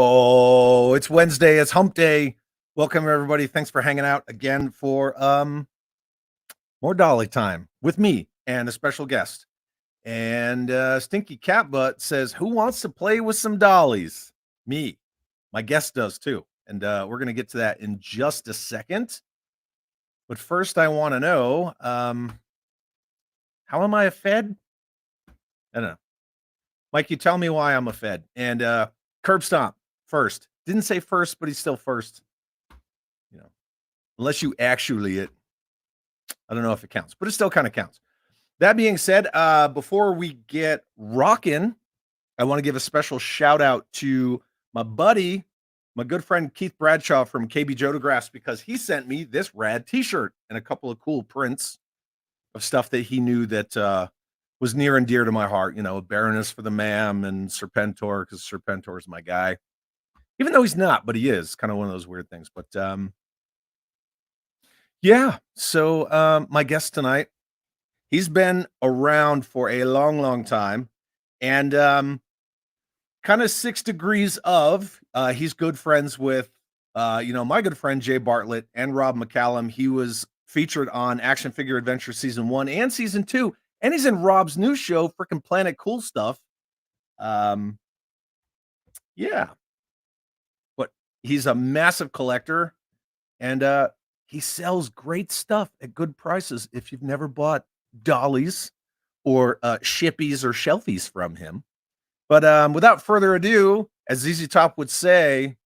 Oh, it's Wednesday. It's hump day. Welcome everybody. Thanks for hanging out again for more Dolly time with me and a special guest. And Stinky Catbutt says, "Who wants to play with some dollies?" Me. My guest does too. And we're going to get to that in just a second. But first I want to know, how am I a Fed? I don't know. Mike, you tell me why I'm a Fed. And Curb Stomp first. Didn't say first, but he's still first. You know, unless you actually it, I don't know if it counts, but it still kind of counts. That being said, before we get rocking, I want to give a special shout out to my buddy, my good friend Keith Bradshaw from KB Jodographs, because he sent me this rad t-shirt and a couple of cool prints of stuff that he knew that was near and dear to my heart. You know, Baroness for the Ma'am and Serpentor, because Serpentor is my guy. Even though he's not, but he is. Kind of one of those weird things. But yeah, so my guest tonight, he's been around for a long, long time. And kind of 6 degrees of, he's good friends with, my good friend Jay Bartlett and Rob McCallum. He was featured on Action Figure Adventure Season 1 and Season 2. And he's in Rob's new show, Frickin' Planet Cool Stuff. Yeah. But he's a massive collector. And he sells great stuff at good prices. If you've never bought dollies or shippies or shelfies from him. But without further ado, as ZZ Top would say,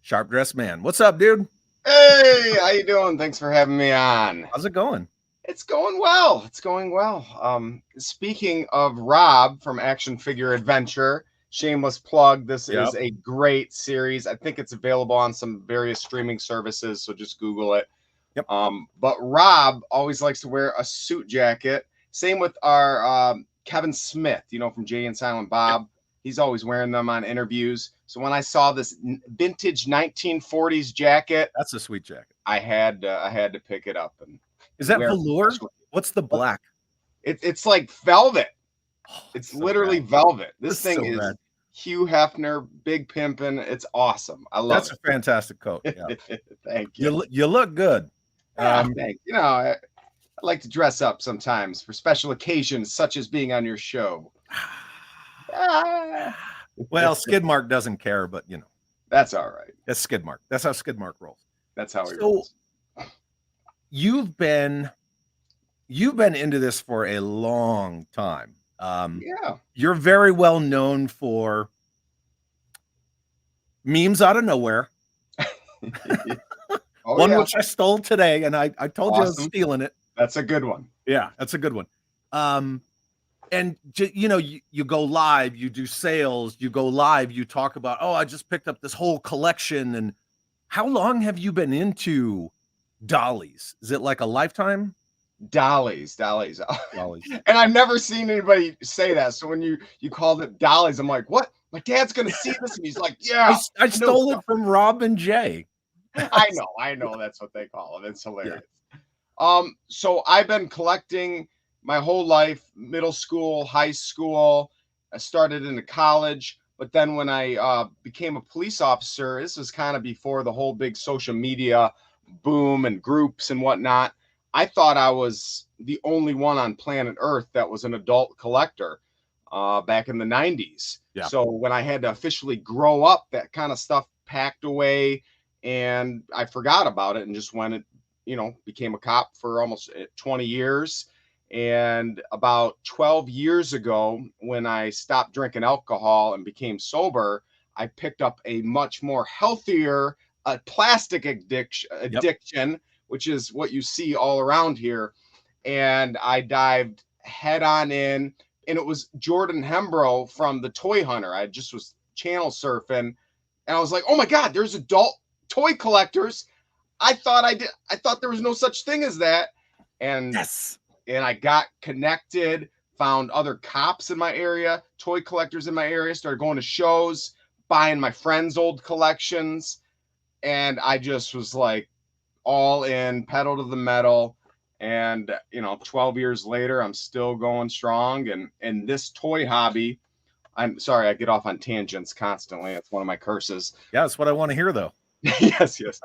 Sharp Dressed Man. What's up, dude? Hey, how you doing? Thanks for having me on. How's it going? It's going well. It's going well. Speaking of Rob from Action Figure Adventure, shameless plug. This is a great series. I think it's available on some various streaming services, so just Google it. Yep. But Rob always likes to wear a suit jacket. Same with our Kevin Smith, from Jay and Silent Bob. Yep. He's always wearing them on interviews. So when I saw this vintage 1940s jacket, that's a sweet jacket. I had to pick it up. And is that velour? What's the black? It's like velvet. It's so literally velvet. This thing so is rad. Hugh Hefner, big pimpin'. It's awesome. I love it. That's a fantastic coat. Yeah. Thank you. You look good. Thank you. I like to dress up sometimes for special occasions, such as being on your show. Well, Skidmark doesn't care, but that's all right. That's Skidmark. That's how Skidmark rolls. That's how he rolls. You've been into this for a long time. Yeah. You're very well known for memes out of nowhere. One which I stole today, and I told you I was stealing it. That's a good one. Yeah, that's a good one. And you go live, you do sales, you go live, you talk about, I just picked up this whole collection. And how long have you been into dollies? Is it like a lifetime? Dollies. And I've never seen anybody say that. So when you called it dollies, I'm like, what? My dad's gonna see this, and he's like, yeah. I stole it from Rob and Jay. I know. That's what they call it. It's hilarious. Yeah. So I've been collecting my whole life, middle school, high school. I started into college, but then when I became a police officer, this was kind of before the whole big social media boom and groups and whatnot. I thought I was the only one on planet Earth that was an adult collector back in the 90s. Yeah. So when I had to officially grow up, that kind of stuff packed away, and I forgot about it and just went and, became a cop for almost 20 years. And about 12 years ago, when I stopped drinking alcohol and became sober, I picked up a much more healthier plastic addiction, which is what you see all around here. And I dived head on in, and it was Jordan Hembrow from The Toy Hunter. I just was channel surfing, and I was like, oh my God, there's adult toy collectors. I thought there was no such thing as that. And yes. And I got connected, found other cops in my area, toy collectors in my area, started going to shows, buying my friends' old collections. And I just was like all in, pedal to the metal. And, 12 years later, I'm still going strong. And this toy hobby, I'm sorry, I get off on tangents constantly. It's one of my curses. Yeah, that's what I want to hear, though. Yes, yes.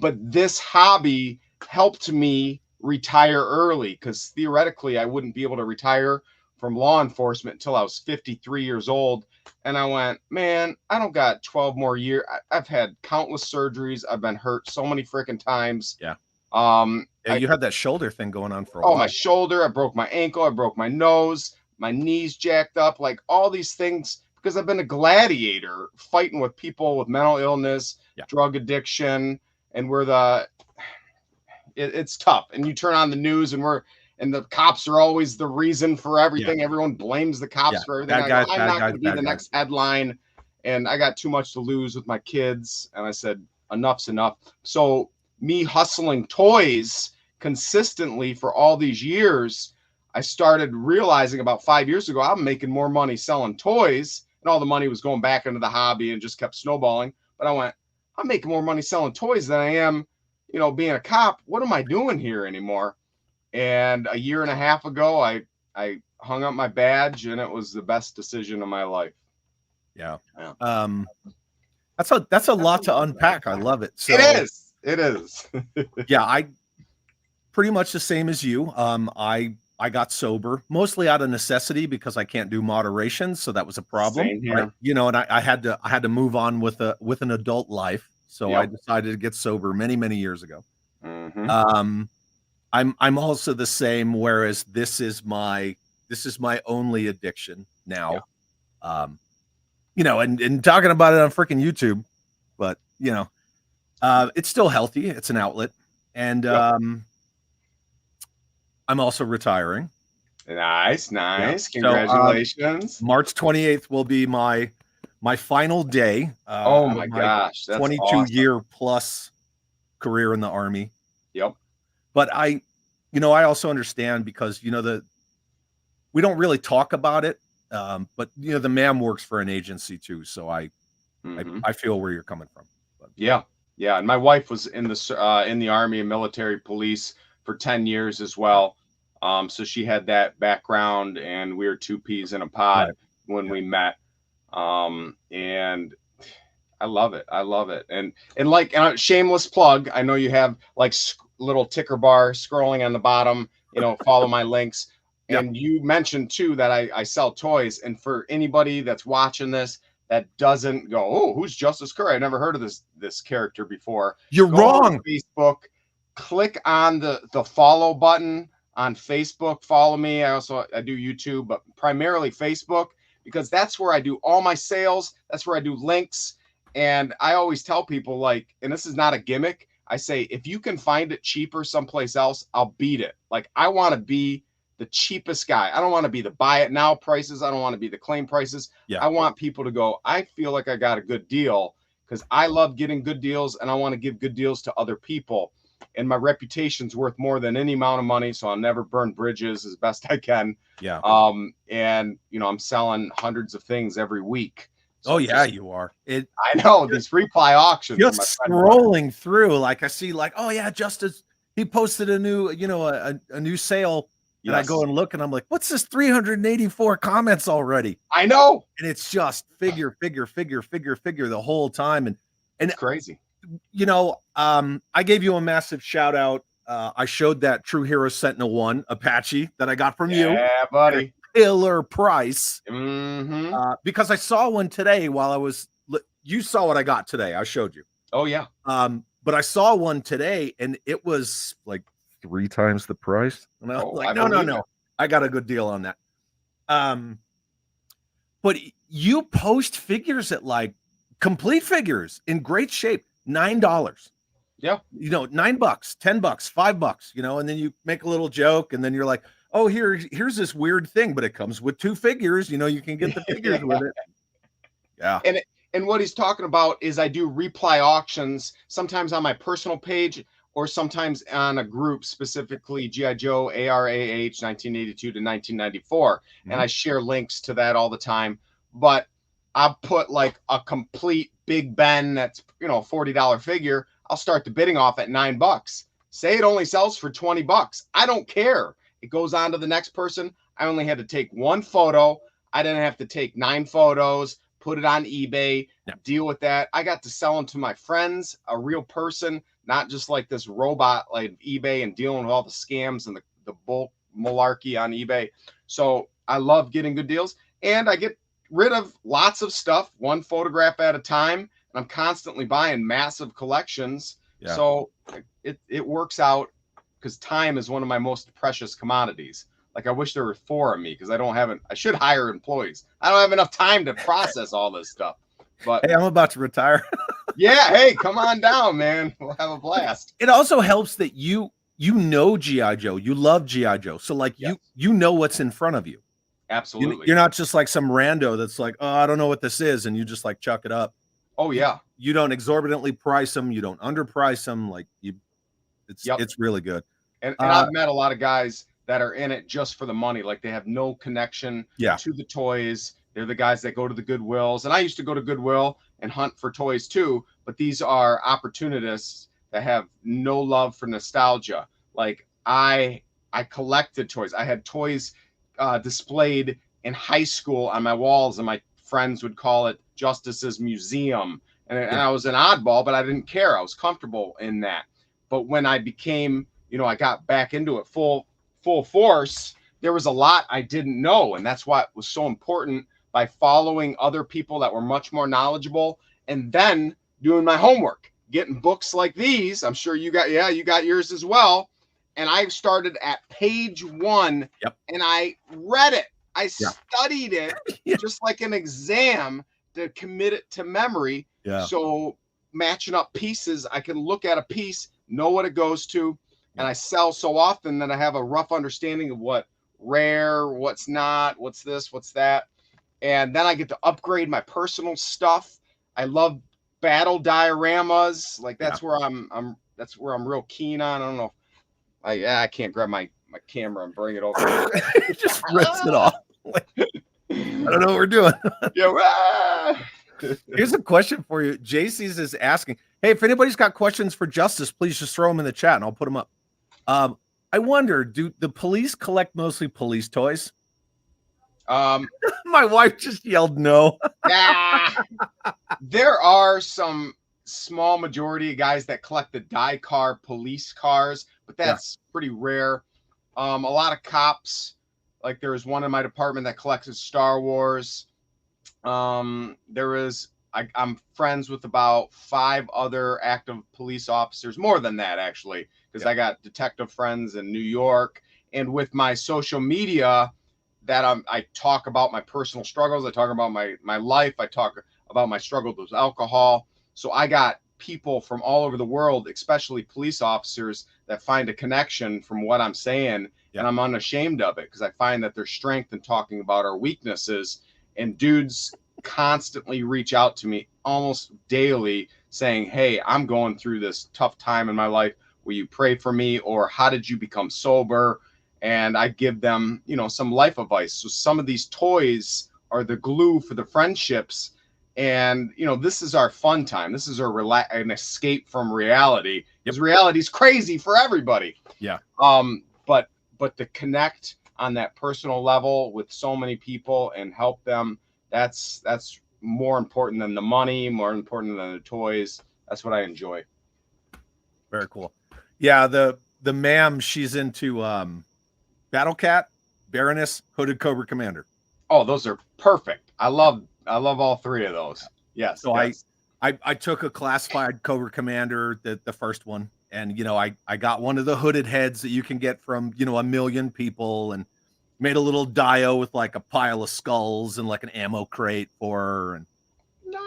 But this hobby helped me retire early because theoretically I wouldn't be able to retire from law enforcement until I was 53 years old. And I went, man, I don't got 12 more years. I've had countless surgeries. I've been hurt so many freaking times. Yeah. I You had that shoulder thing going on for a Oh, while. my shoulder, I broke my ankle, I broke my nose, my knees jacked up, like all these things because I've been a gladiator fighting with people with mental illness, Yeah. drug addiction, and it's tough. And you turn on the news and the cops are always the reason for everything. Yeah. Everyone blames the cops Yeah. for everything. Bad I guys, go, I'm bad not guys, going to be bad the guys. next headline. And I got too much to lose with my kids. And I said, enough's enough. So me hustling toys consistently for all these years, I started realizing about 5 years ago, I'm making more money selling toys, and all the money was going back into the hobby and just kept snowballing. But I went, I'm making more money selling toys than I am, being a cop. What am I doing here anymore? And a year and a half ago, I hung up my badge, and it was the best decision of my life. Yeah. Yeah. That's a lot to unpack. I love it. So It is. yeah, I pretty much the same as you. I got sober mostly out of necessity because I can't do moderation, so that was a problem. Same here. Right? And I had to move on with an adult life, so I Yep. decided to get sober many years ago. Mm-hmm. I'm also the same. Whereas this is my only addiction now. Yeah. And talking about it on freaking YouTube, but it's still healthy. It's an outlet, and Yep. I'm also retiring. Nice. Yeah. Congratulations. So, March 28th will be my final day. Oh Out my of gosh, that's 22 awesome. year plus career in the Army. Yep. But I also understand because we don't really talk about it. But the man works for an agency too, so I feel where you're coming from. But. Yeah. And my wife was in the Army and military police for 10 years as well. So she had that background, and we were two peas in a pod when we met. And I love it. And like shameless plug, I know you have like little ticker bar scrolling on the bottom. Follow my links. And you mentioned too that I sell toys. And for anybody that's watching this that doesn't go, oh, who's Justice Cury? I never heard of this character before. You're wrong. Facebook, click on the follow button on Facebook. Follow me. I do YouTube, but primarily Facebook, because that's where I do all my sales. That's where I do links. And I always tell people, and this is not a gimmick, I say, if you can find it cheaper someplace else, I'll beat it. I want to be the cheapest guy. I don't want to be the buy it now prices. I don't want to be the claim prices. Yeah. I want people to go, I feel like I got a good deal, because I love getting good deals, and I want to give good deals to other people. And my reputation's worth more than any amount of money, so I'll never burn bridges as best I can. Yeah. And I'm selling hundreds of things every week. So you are. I know these reply auctions. Just scrolling through, I see, oh yeah, Justice, he posted a new, a new sale. And I go and look, and I'm like, what's this 384 comments already? I know. And it's just figure the whole time. And it's crazy. I gave you a massive shout out. I showed that True Hero Sentinel-1 Apache that I got from you. Yeah, buddy. Killer price. Mm-hmm. Because I saw one today you saw what I got today. I showed you. Oh, yeah. But I saw one today, and it was like 3 times the price. And I was like, no. I got a good deal on that. But you post figures at complete figures in great shape, $9. Yeah. $9, $10, $5, and then you make a little joke, and then you're like, oh, here's this weird thing, but it comes with 2 figures. You can get the figures with it. Yeah. And what he's talking about is I do reply auctions, sometimes on my personal page, or sometimes on a group, specifically G.I. Joe ARAH 1982 to 1994. Mm-hmm. And I share links to that all the time. But I'll put a complete Big Ben that's, $40 figure. I'll start the bidding off at $9. Say it only sells for $20. I don't care. It goes on to the next person. I only had to take one photo. I didn't have to take 9 photos, put it on eBay, deal with that. I got to sell them to my friends, a real person, not just like this robot like eBay and dealing with all the scams and the bull malarkey on eBay. So I love getting good deals, and I get rid of lots of stuff, one photograph at a time, and I'm constantly buying massive collections. Yeah. So it works out, because time is one of my most precious commodities. Like, I wish there were 4 of me, because I should hire employees. I don't have enough time to process all this stuff. But hey, I'm about to retire. yeah, hey, come on down, man. We'll have a blast. It also helps that you know G.I. Joe. You love G.I. Joe. So like you know what's in front of you. Absolutely. You're not just like some rando that's like, oh, I don't know what this is, and you just like chuck it up. Oh yeah. You don't exorbitantly price them. You don't underprice them. Like it's really good. And I've met a lot of guys that are in it just for the money. Like, they have no connection to the toys. They're the guys that go to the Goodwills. And I used to go to Goodwill and hunt for toys too. But these are opportunists that have no love for nostalgia. Like, I collected toys. I had toys displayed in high school on my walls, and my friends would call it Justice's Museum. And I was an oddball, but I didn't care. I was comfortable in that. But when I became, I got back into it full force, there was a lot I didn't know. And that's why it was so important, by following other people that were much more knowledgeable, and then doing my homework, getting books like these. I'm sure you got yours as well. And I started at page 1 and I read it. I studied it just like an exam, to commit it to memory. So matching up pieces, I can look at a piece, know what it goes to, and I sell so often that I have a rough understanding of what rare, what's not, what's this, what's that. And then I get to upgrade my personal stuff. I love battle dioramas. Like, that's where I'm real keen on. I don't know. I can't grab my camera and bring it over. It just rips it off. Like, I don't know what we're doing. Here's a question for you. JC's is asking, hey, if anybody's got questions for Justice, please just throw them in the chat and I'll put them up. I wonder, do the police collect mostly police toys? My wife just yelled no. There are some small majority of guys that collect the die-car police cars, but that's pretty rare. A lot of cops, like there was one in my department that collects Star Wars. I'm friends with about 5 other active police officers, more than that actually, because I got detective friends in New York. And with my social media, that I talk about my personal struggles. I talk about my life. I talk about my struggle with alcohol. So I got people from all over the world, especially police officers, that find a connection from what I'm saying. And I'm unashamed of it, because I find that there's strength in talking about our weaknesses. And dudes constantly reach out to me almost daily saying, hey, I'm going through this tough time in my life. Will you pray for me? Or how did you become sober? And I give them, some life advice. So some of these toys are the glue for the friendships. And, this is our fun time. This is an escape from reality, because reality's crazy for everybody. But to connect on that personal level with so many people and help them, that's more important than the money, more important than the toys. That's what I enjoy. Very cool. Yeah, the ma'am, she's into Battle Cat, Baroness, Hooded Cobra Commander. Oh, those are perfect. I love all 3 of those. Yes. So I took a classified Cobra Commander, the first one, and I got one of the hooded heads that you can get from a million people, and made a little dio with like a pile of skulls and like an ammo crate for her, and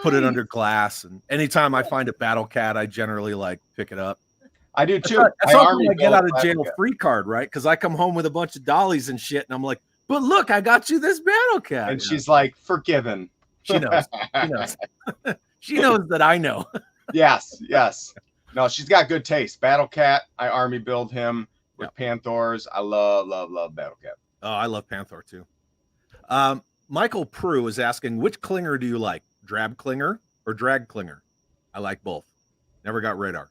put it under glass. And anytime I find a Battle Cat, I generally like pick it up. I do too. That's also my get out of jail free card, right? Because I come home with a bunch of dollies and shit, and I'm like, but look, I got you this Battle Cat. And she's like, forgiven. She knows. She knows. She knows that I know. Yes. No, she's got good taste. Battle Cat, I army build him with Panthers. I love Battle Cat. Oh, I love Panther too. Michael Prue is asking, which clinger do you like? Drab clinger or drag clinger? I like both. Never got radar.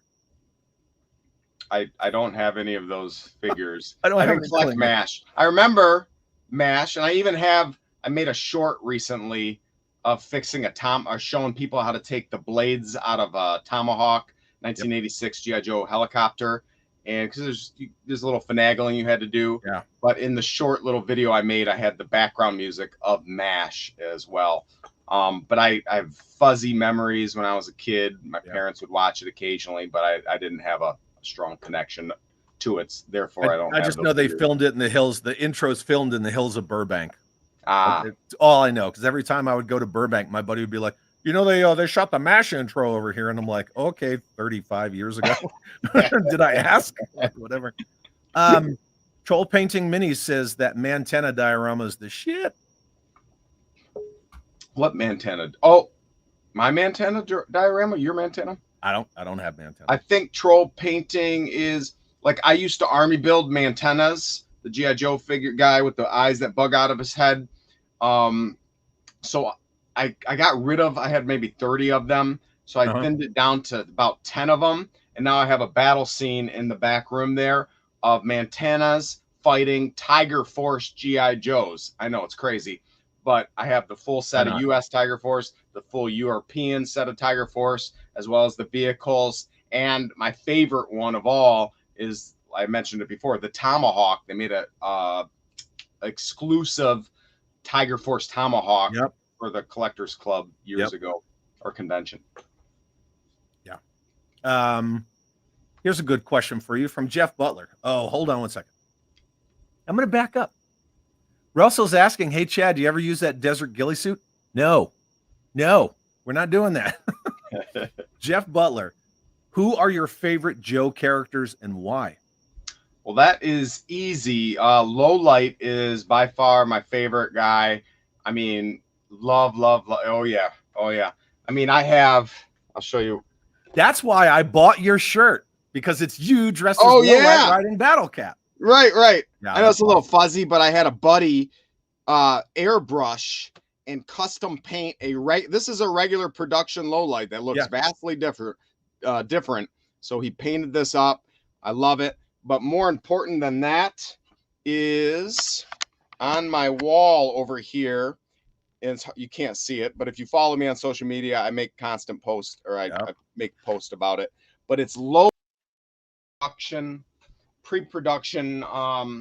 I don't have any of those figures. I don't collect MASH. I remember MASH, and I even have I made a short recently of fixing or showing people how to take the blades out of a Tomahawk 1986 GI Joe helicopter, and because there's a little finagling you had to do. Yeah. But in the short little video I made, I had the background music of MASH as well. But I have fuzzy memories when I was a kid. My parents would watch it occasionally, but I didn't have a strong connection to it. Therefore, I don't. I just know they filmed it in the hills. The intro's filmed in the hills of Burbank. It's all I know, because every time I would go to Burbank, my buddy would be like, you know, they shot the MASH intro over here, and I'm like, okay, 35 years ago. Did I ask? Whatever. Troll Painting Mini says that Mantena diorama is the shit. What Mantena? Oh, my Mantena diorama? Your Mantena? I don't have Mantena. I think Troll Painting is like, I used to army build Mantenas, the G.I. Joe figure guy with the eyes that bug out of his head. So I got rid of, I had maybe 30 of them. So I thinned it down to about 10 of them. And now I have a battle scene in the back room there of Mantenas fighting Tiger Force G.I. Joes. I know it's crazy, but I have the full set of U.S. Tiger Force, the full European set of Tiger Force, as well as the vehicles. And my favorite one of all is, I mentioned it before, the Tomahawk. They made a exclusive Tiger Force Tomahawk for the Collectors Club years ago, or convention. Yeah. Here's a good question for you from Jeff Butler. Oh, hold on one second. I'm going to back up. Russell's asking, hey, Chad, do you ever use that desert ghillie suit? No, we're not doing that. Jeff Butler, who are your favorite Joe characters and why? Well, that is easy. Low Light is by far my favorite guy. I mean, love. Oh, yeah. I mean, I'll show you. That's why I bought your shirt, because it's you dressed as Low Light riding Battle Cat. Right. Yeah, I know it's a little fuzzy, but I had a buddy airbrush and custom paint this is a regular production Low Light that looks vastly different. So he painted this up. I love it. But more important than that is on my wall over here. And you can't see it, but if you follow me on social media, I make constant posts, or I make posts about it. But it's low production, pre-production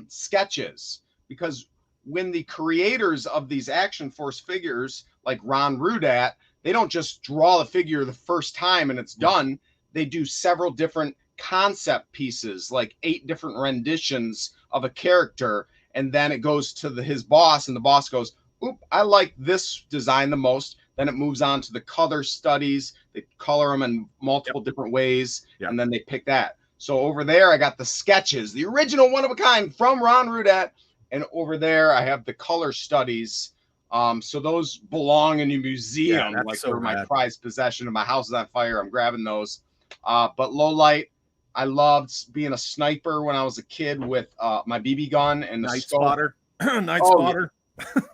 sketches, because when the creators of these Action Force figures, like Ron Rudat, they don't just draw the figure the first time and it's done. They do several different concept pieces, like 8 different renditions of a character, and then it goes to his boss, and the boss goes, oop, I like this design the most. Then it moves on to the color studies. They color them in multiple different ways, and then they pick that. So over there, I got the sketches, the original one of a kind from Ron Rudat, and over there, I have the color studies. So those belong in a museum, like they're my prized possession. If my house is on fire, I'm grabbing those. But Low Light, I loved being a sniper when I was a kid with my BB gun and the Night scope. Spotter. Night Spotter.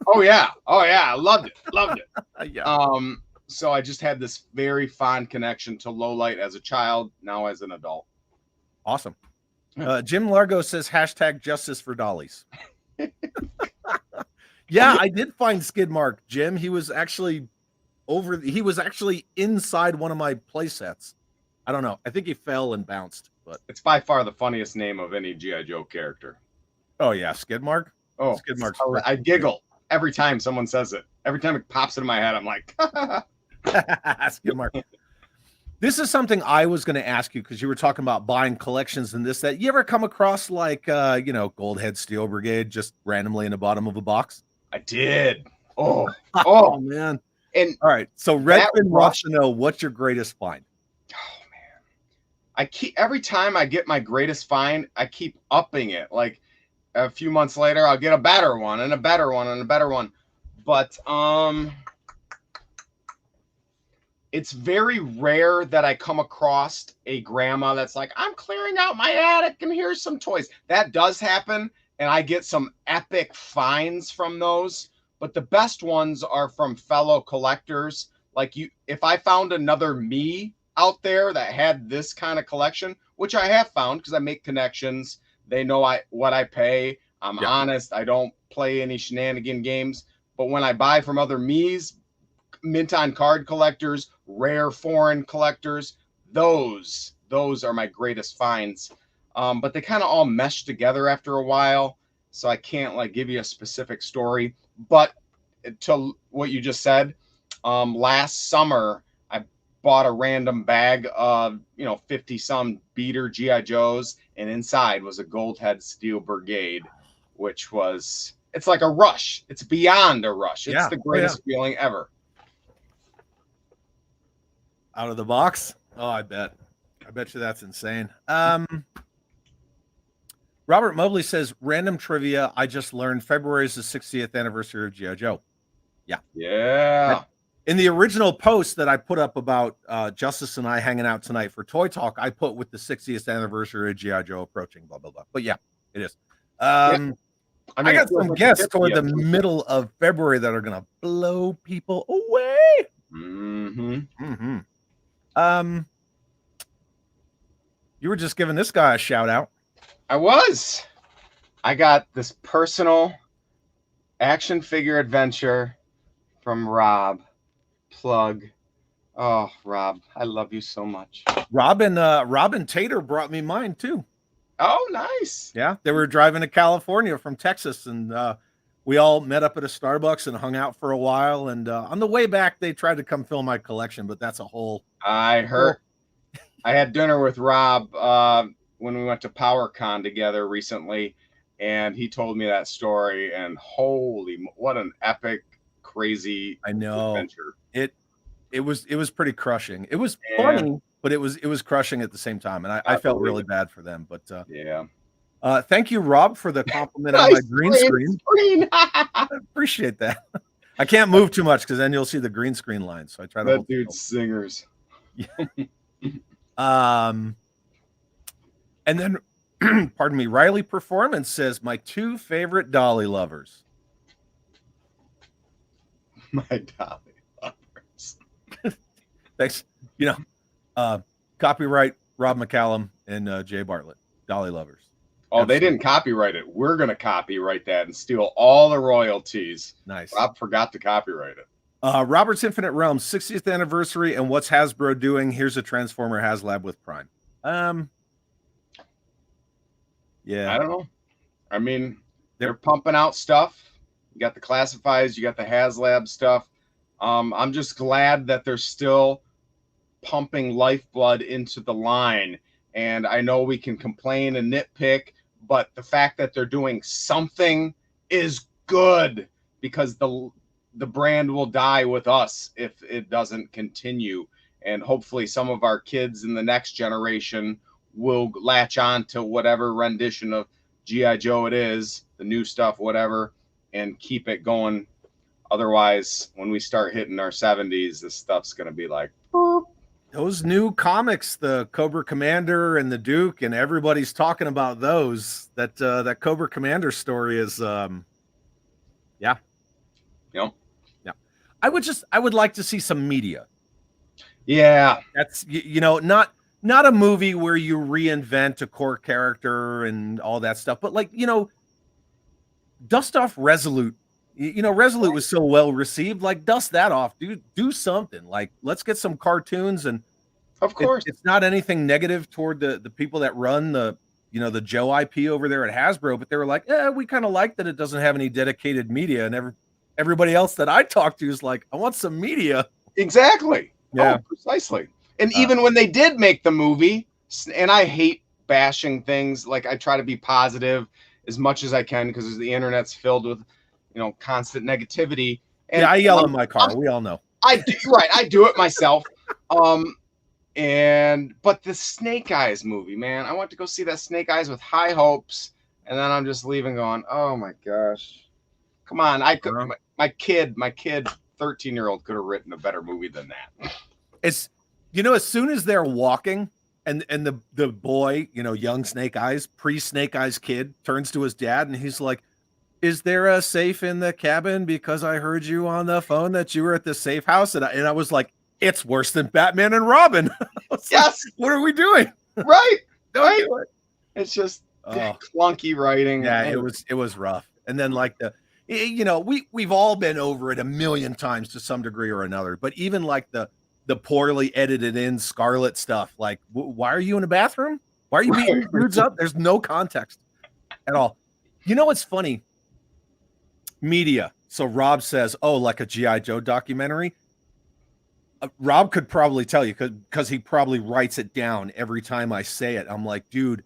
Oh yeah, I loved it. So I just had this very fond connection to Low Light as a child, now as an adult. Awesome. Jim Largo says hashtag justice for Dollies. Yeah, I did find Skid Mark, Jim. He was actually inside one of my play sets. I don't know. I think he fell and bounced, but it's by far the funniest name of any G.I. Joe character. Oh yeah, Skid Mark. Oh, Skid Mark. I giggle every time someone says it. Every time it pops into my head, I'm like, Skid Mark. This is something I was going to ask you, because you were talking about buying collections and this, that. You ever come across like, Goldhead Steel Brigade just randomly in the bottom of a box? I did. Oh, man. And all right. So Redfin wants to know, what's your greatest find? Oh man. Every time I get my greatest find, I keep upping it. Like a few months later, I'll get a better one and a better one and a better one. But, it's very rare that I come across a grandma that's like, I'm clearing out my attic and here's some toys. That does happen, and I get some epic finds from those. But the best ones are from fellow collectors. Like if I found another me out there that had this kind of collection, which I have found because I make connections. They know what I pay. I'm honest. I don't play any shenanigan games. But when I buy from other me's, mint on card collectors, rare foreign collectors, those are my greatest finds. But they kind of all mesh together after a while, so I can't like give you a specific story. But to what you just said, last summer I bought a random bag of 50 some beater GI Joes, and inside was a Goldhead Steel Brigade, which was, it's like a rush. It's beyond a rush. It's the greatest feeling ever. Out of the box? Oh, I bet you that's insane. Robert Mobley says, random trivia. I just learned February is the 60th anniversary of G.I. Joe. Yeah. In the original post that I put up about Justice and I hanging out tonight for Toy Talk, I put with the 60th anniversary of G.I. Joe approaching, blah, blah, blah. But yeah, it is. I got some guests toward the middle of February that are going to blow people away. You were just giving this guy a shout out. I was. I got this personal action figure adventure from Rob. Plug. Oh, Rob, I love you so much. Robin Tater brought me mine too. Oh, nice. Yeah, they were driving to California from Texas, and we all met up at a Starbucks and hung out for a while. And on the way back, they tried to come fill my collection, but that's a whole. I heard. I had dinner with Rob when we went to PowerCon together recently, and he told me that story. And holy, what an epic, crazy adventure! It was pretty crushing. It was funny, but it was crushing at the same time, and I felt really bad for them. But thank you, Rob, for the compliment on my green screen. I appreciate that. I can't move too much because then you'll see the green screen line. So I try to. That dude's singers. And then, pardon me, Riley Performance says my two favorite Dolly lovers. My Dolly lovers. Thanks. Copyright Rob McCallum and Jay Bartlett. Dolly lovers. Oh, absolutely. They didn't copyright it. We're going to copyright that and steal all the royalties. Nice. Rob forgot to copyright it. Robert's Infinite Realms 60th anniversary, and what's Hasbro doing? Here's a Transformer HasLab with Prime. Yeah, I don't know. I mean, they're pumping out stuff. You got the classifieds, you got the HasLab stuff. I'm just glad that they're still pumping lifeblood into the line. And I know we can complain and nitpick, but the fact that they're doing something is good, because the brand will die with us if it doesn't continue. And hopefully some of our kids in the next generation will latch on to whatever rendition of G.I. Joe it is, the new stuff, whatever, and keep it going. Otherwise, when we start hitting our 70s, this stuff's going to be like, boop. Those new comics, the Cobra Commander and the Duke, and everybody's talking about those. That Cobra Commander story is, yeah. Yep. Yeah. I would like to see some media. Yeah. That's, not a movie where you reinvent a core character and all that stuff, but like, dust off Resolute. Resolute was so well received. Like, dust that off, dude. Do something. Like, let's get some cartoons. And of course, it's not anything negative toward the people that run the Joe IP over there at Hasbro, but they were like, we kind of like that it doesn't have any dedicated media. And everybody else that I talked to is like, I want some media. Exactly. Yeah, precisely. And even when they did make the movie, and I hate bashing things, like I try to be positive as much as I can because the internet's filled with, constant negativity. And I yell in my car. We all know. I do, right. I do it myself. But the Snake Eyes movie, man, I went to go see that Snake Eyes with high hopes, and then I'm just leaving going, oh my gosh, come on. I could, my kid, 13-year-old could have written a better movie than that. It's, as soon as they're walking and the boy, young Snake Eyes, pre-Snake Eyes kid turns to his dad and he's like, is there a safe in the cabin? Because I heard you on the phone that you were at the safe house. And I was like, it's worse than Batman and Robin. Yes. Like, what are we doing? Right. Don't do it. It's just clunky writing. Yeah, it was rough. And then like You know, we've all been over it a million times to some degree or another. But even like the poorly edited in Scarlet stuff, like why are you in a bathroom? Why are you beating dudes up? There's no context at all. You know what's funny? Media. So Rob says, "Oh, like a GI Joe documentary." Rob could probably tell you because he probably writes it down every time I say it. I'm like, dude,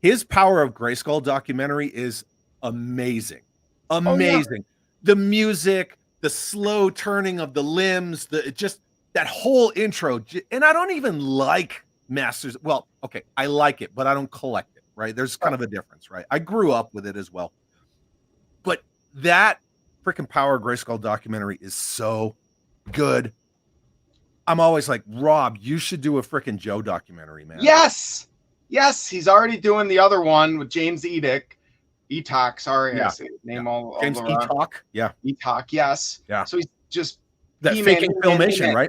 his Power of Grayskull documentary is amazing. Amazing. Oh, yeah. The music, the slow turning of the limbs, just that whole intro. And I don't even like Masters. Well, okay, I like it, but I don't collect it, right? There's kind of a difference, right? I grew up with it as well. But that freaking Power of Grayskull documentary is so good. I'm always like, Rob, you should do a freaking Joe documentary, man. Yes. Yes. He's already doing the other one with James Etoch. Sorry. Yeah. I say name all James Etoch. Yeah. Etoch. Yes. Yeah. So he's just that faking filmation, right?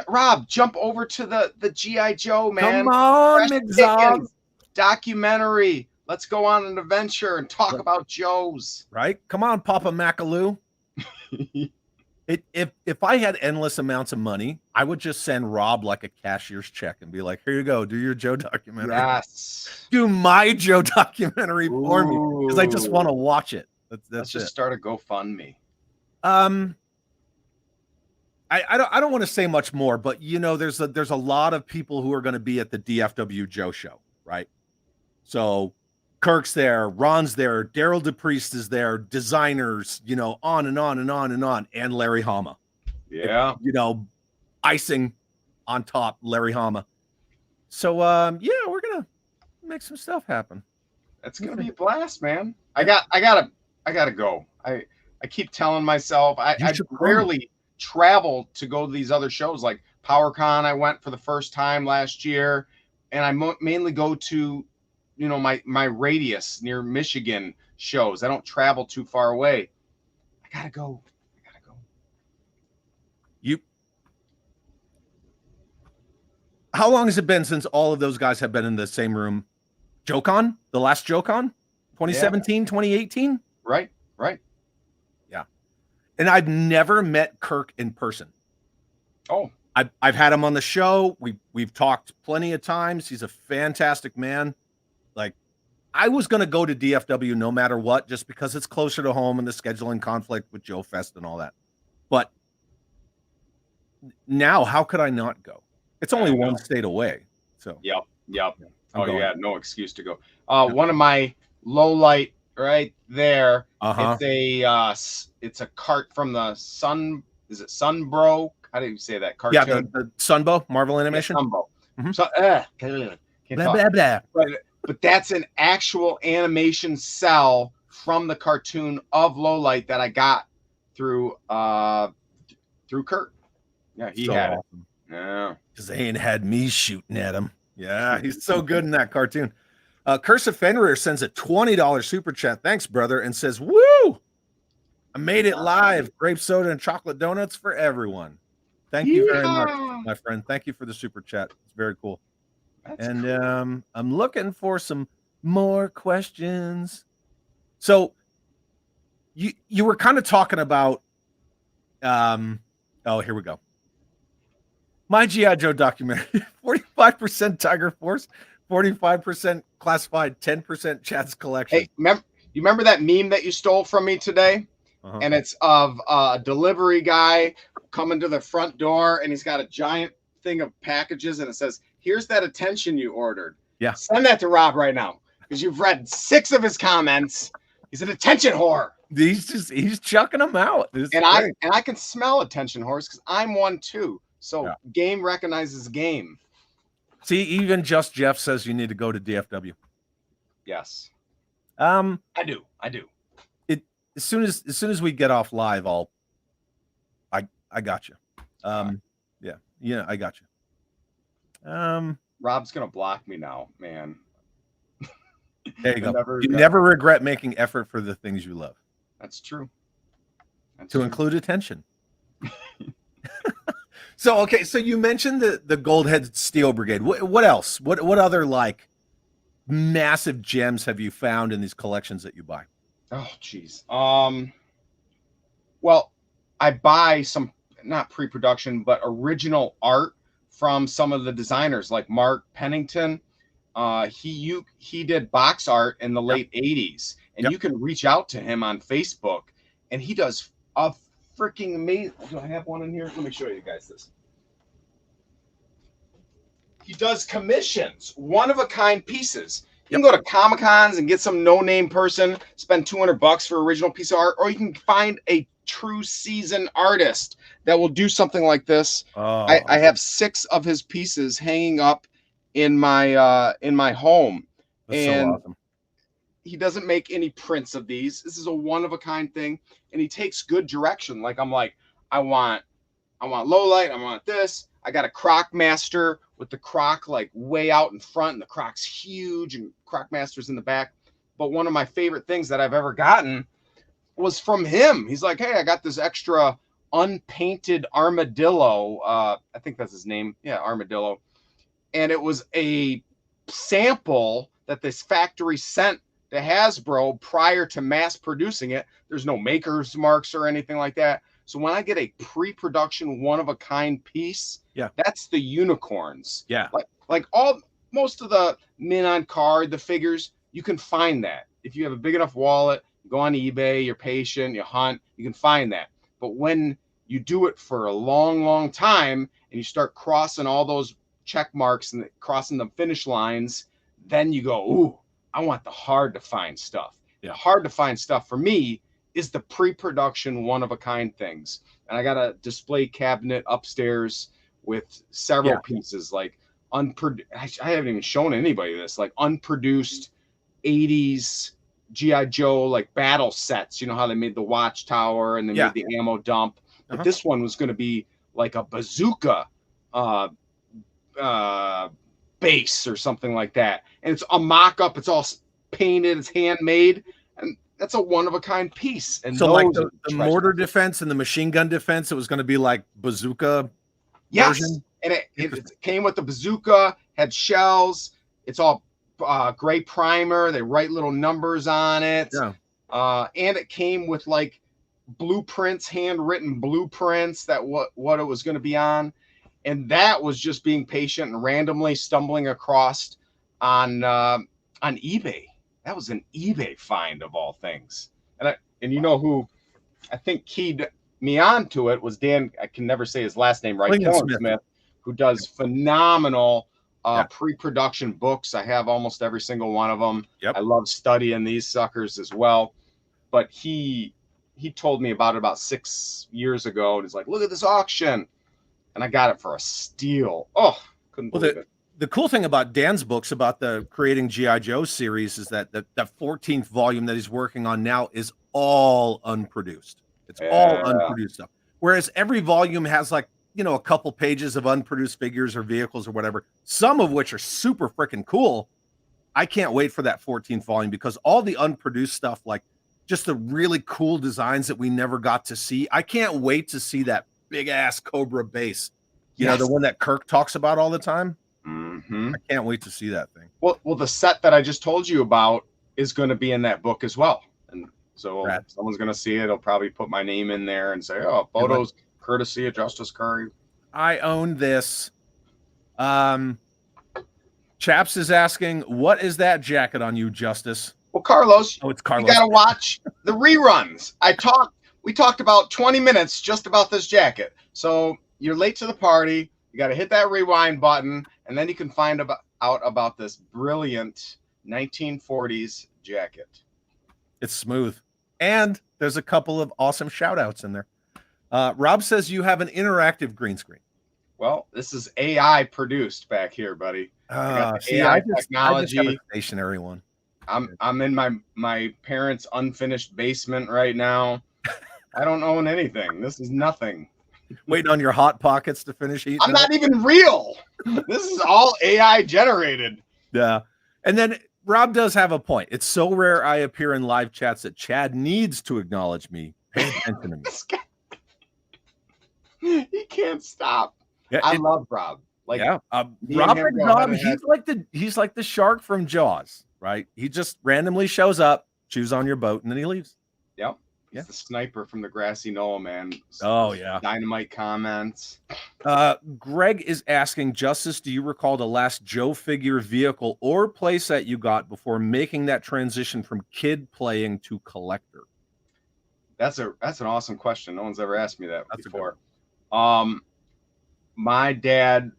Rob, jump over to the G.I. Joe, man. Come on, McZog. Documentary. Let's go on an adventure and talk about Joes. Right? Come on, Papa Macaloo. If I had endless amounts of money, I would just send Rob like a cashier's check and be like, here you go, do your Joe documentary. Yes. Do my Joe documentary for me because I just want to watch it. Let's just start a GoFundMe. I don't want to say much more, but you know, there's a lot of people who are going to be at the DFW Joe show, right? So Kirk's there, Ron's there, Daryl DePriest is there, designers, you know, on and on and on and on, and Larry Hama. Yeah. You know, icing on top, Larry Hama. So yeah, we're gonna make some stuff happen. That's gonna be a blast, man. I gotta go. I keep telling myself I rarely travel to go to these other shows like PowerCon. I went for the first time last year, and I mainly go to, you know, my radius near Michigan shows. I don't travel too far away. I gotta go. How long has it been since all of those guys have been in the same room? JoeCon? The last JoeCon? 2017, yeah. 2018? Right. Yeah. And I've never met Kirk in person. Oh. I've had him on the show. We've talked plenty of times. He's a fantastic man. Like, I was going to go to DFW no matter what, just because it's closer to home and the scheduling conflict with Joe Fest and all that. But now, how could I not go? It's only one state away. So Yep. I'm going. Yeah, no excuse to go. One of my low light right there. It's a cart from the Sun. Is it Sunbro? How do you say that? Cartoon? Yeah, the Sunbow Marvel Animation. Yeah, Sunbow. Mm-hmm. So, blah, blah. But that's an actual animation cell from the cartoon of Lowlight that I got through Kurt. Yeah, he had it. Yeah, because they ain't had me shooting at him. Yeah, he's so good in that cartoon. Curse of Fenrir sends a $20 super chat. Thanks, brother, and says, "Woo! I made it live. Grape soda and chocolate donuts for everyone." Thank you very much, my friend. Thank you for the super chat. It's very cool. That's cool. I'm looking for some more questions. So you were kind of talking about here we go. My G.I. Joe documentary, 45% Tiger Force, 45% classified, 10% Chad's collection. Hey, you remember that meme that you stole from me today? Uh-huh. And it's of a delivery guy coming to the front door, and he's got a giant thing of packages, and it says, "Here's that attention you ordered." Yeah. Send that to Rob right now, because you've read 6 of his comments. He's an attention whore. He's chucking them out. I can smell attention whores because I'm one too. So game recognizes game. See, even Just Jeff says you need to go to DFW. Yes. I do. As soon as we get off live, I got you. Yeah, I got you. Rob's gonna block me now, man. There you go. You never regret making effort for the things you love. That's true. To include attention. So you mentioned the Goldhead Steel Brigade. What else? What other like massive gems have you found in these collections that you buy? Oh, geez. Well, I buy some, not pre-production, but original art from some of the designers like Mark Pennington. He did box art in the Yep. late 80s, and Yep. you can reach out to him on Facebook, and he does a freaking amazing. Do I have one in here? Let me show you guys this. He does commissions, one of a kind pieces. You can go to Comic Cons and get some no name person, spend $200 for original piece of art, or you can find a true seasoned artist that will do something like this. Oh, I have 6 of his pieces hanging up in my home, that's and so awesome. he doesn't make any prints of these. This is a one of a kind thing, and he takes good direction. Like I'm like, I want low light. I want this. I got a croc master with the croc like way out in front, and the croc's huge, and croc master's in the back. But one of my favorite things that I've ever gotten was from him. He's like, hey, I got this extra unpainted armadillo. I think that's his name. Yeah, armadillo. And it was a sample that this factory sent to Hasbro prior to mass producing it. There's no maker's marks or anything like that. So when I get a pre-production one-of-a-kind piece, that's the unicorns. Yeah. Like most of the mint on card, the figures, you can find that. If you have a big enough wallet, you go on eBay, you're patient, you hunt, you can find that. But when you do it for a long, long time and you start crossing all those check marks and crossing the finish lines, then you go, ooh, I want the hard to find stuff. The hard to find stuff for me is the pre-production one-of-a-kind things. And I got a display cabinet upstairs with several pieces, like I haven't even shown anybody this, like unproduced 80s G.I. Joe like battle sets. You know how they made the watchtower and they made the ammo dump. But this one was going to be like a bazooka base or something like that. And it's a mock-up. It's all painted. It's handmade. And that's a one-of-a-kind piece. And so like the mortar defense and the machine gun defense, it was going to be like bazooka version? And it came with the bazooka, had shells. It's all gray primer. They write little numbers on it. And it came with like blueprints, handwritten blueprints that what it was going to be on. And that was just being patient and randomly stumbling across on eBay. That was an eBay find of all things. And you know who I think keyed me onto it was Dan. I can never say his last name right. Smith, who does phenomenal pre-production books. I have almost every single one of them. I love studying these suckers as well. But he told me about 6 years ago, and he's like, look at this auction. And I got it for a steal. Oh, couldn't believe it. The cool thing about Dan's books about the Creating G.I. Joe series is that the 14th volume that he's working on now is all unproduced. It's all unproduced stuff. Whereas every volume has like, you know, a couple pages of unproduced figures or vehicles or whatever, some of which are super freaking cool. I can't wait for that 14th volume because all the unproduced stuff, like just the really cool designs that we never got to see. I can't wait to see that big ass Cobra base. You know, the one that Kirk talks about all the time. I can't wait to see that thing. Well, the set that I just told you about is going to be in that book as well. And so someone's going to see it. I'll probably put my name in there and say, oh, photos courtesy of Justice Curry. I own this. Chaps is asking, what is that jacket on you, Justice? Well, Carlos, it's Carlos. You got to watch the reruns. We talked about 20 minutes just about this jacket. So you're late to the party. You got to hit that rewind button, and then you can find out about this brilliant 1940s jacket. It's smooth. And there's a couple of awesome shout outs in there. Rob says you have an interactive green screen. Well, this is AI produced back here, buddy. I just technology. have a stationary one. I'm in my parents' unfinished basement right now. I don't own anything. This is nothing. Waiting on your hot pockets to finish eating. I'm not even real. This is all AI generated. Yeah. And then Rob does have a point. It's so rare I appear in live chats that Chad needs to acknowledge me. Pay attention to me. He can't stop. Yeah, I love Rob. Like Rob and Rob, he's like the shark from Jaws, right? He just randomly shows up, shoes on your boat, and then he leaves. Yep. Yeah. He's the sniper from the grassy knoll, man. Oh, yeah. Dynamite comments. Greg is asking, Justice, do you recall the last Joe figure vehicle or playset you got before making that transition from kid playing to collector? That's an awesome question. No one's ever asked me that before. A My dad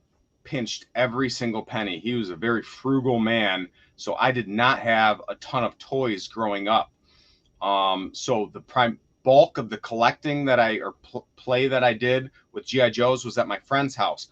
pinched every single penny. He was a very frugal man, so I did not have a ton of toys growing up. So the prime bulk of the collecting that play that I did with GI Joes was at my friend's house,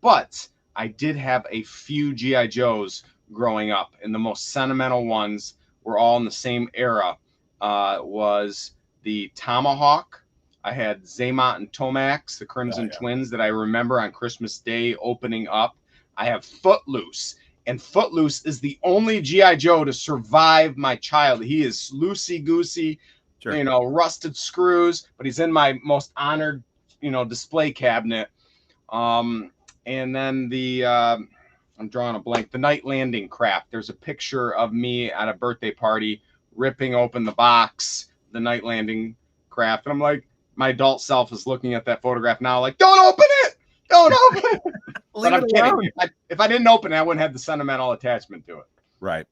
but I did have a few GI Joes growing up, and the most sentimental ones were all in the same era. Was the Tomahawk. I had Zaymot and Tomax, the Crimson Twins, that I remember on Christmas Day opening up. I have Footloose, and Footloose is the only GI Joe to survive my childhood. He is loosey-goosey, rusted screws, but he's in my most honored, display cabinet. And then I'm drawing a blank, the Night Landing craft. There's a picture of me at a birthday party ripping open the box, the Night Landing craft, and I'm like, my adult self is looking at that photograph now, like, don't open it, don't open it. But I'm kidding. If I didn't open it, I wouldn't have the sentimental attachment to it. Right.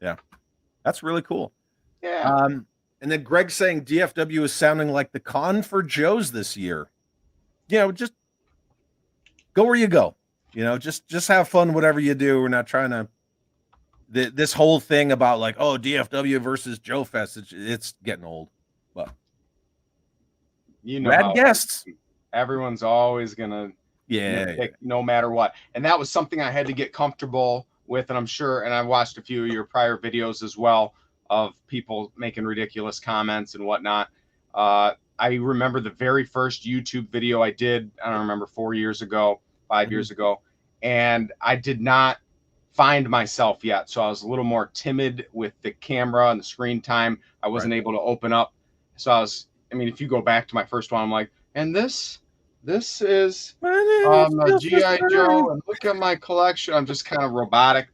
Yeah, that's really cool. Yeah. And then Greg saying DFW is sounding like the con for Joe's this year. Just go where you go. Just have fun, whatever you do. We're not trying to. This whole thing about like, oh, DFW versus Joe Fest, it's getting old. But rad guests. Everyone's always gonna pick no matter what, and that was something I had to get comfortable with. And I'm sure, and I watched a few of your prior videos as well of people making ridiculous comments and whatnot. I remember the very first YouTube video I did. I don't remember 4 years ago, 5 years ago, and I did not find myself yet, so I was a little more timid with the camera and the screen time. I wasn't able to open up, so if you go back to my first one, I'm like, and this is a GI Joe, and look at my collection. I'm just kind of robotic.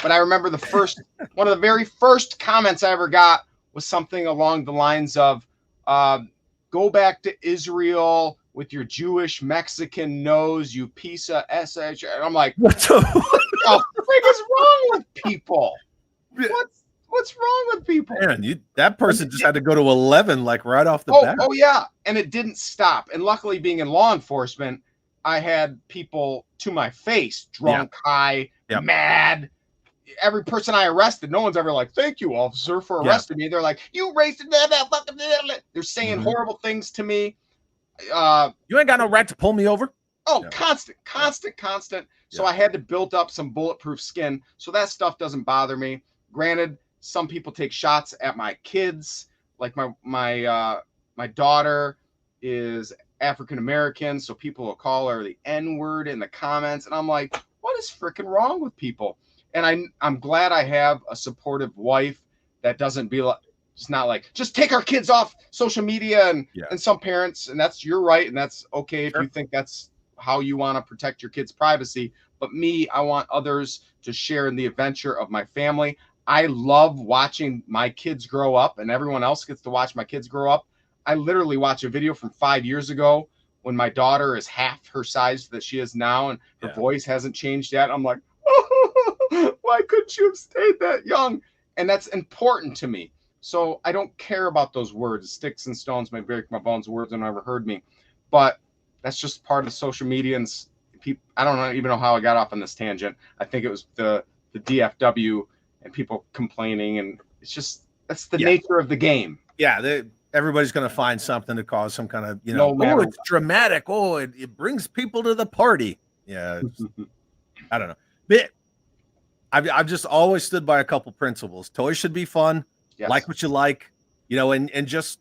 But I remember one of the very first comments I ever got was something along the lines of, go back to Israel with your Jewish Mexican nose, you piece of SH. And I'm like, what the frig is wrong with people? What's wrong with people? Man, that person just had to go to 11, like right off the bat. Oh yeah, and it didn't stop. And luckily, being in law enforcement, I had people to my face, drunk, high, mad. Every person I arrested, no one's ever like, "Thank you, officer, for arresting me." They're like, "You racist!" They're saying horrible things to me. You ain't got no right to pull me over. Oh, constant. So I had to build up some bulletproof skin, so that stuff doesn't bother me. Granted, some people take shots at my kids. Like my daughter is African American, so people will call her the N-word in the comments, and I'm like, what is freaking wrong with people? And I'm glad I have a supportive wife that doesn't be like, it's not like, just take our kids off social media. And some parents, and you're right, and that's okay if you think that's how you want to protect your kids' privacy. But me, I want others to share in the adventure of my family. I love watching my kids grow up, and everyone else gets to watch my kids grow up. I literally watch a video from 5 years ago when my daughter is half her size that she is now, and her voice hasn't changed yet. I'm like, oh, why couldn't you have stayed that young? And that's important to me. So I don't care about those words. Sticks and stones may break my bones. Words have never heard me. But that's just part of social media. And people, I don't even know how I got off on this tangent. I think it was the DFW and people complaining. And that's the nature of the game. Yeah, everybody's going to find something to cause some kind of, it's dramatic. Oh, it brings people to the party. Yeah. I don't know. But I've just always stood by a couple principles. Toys should be fun. Yes. Like what you like, and just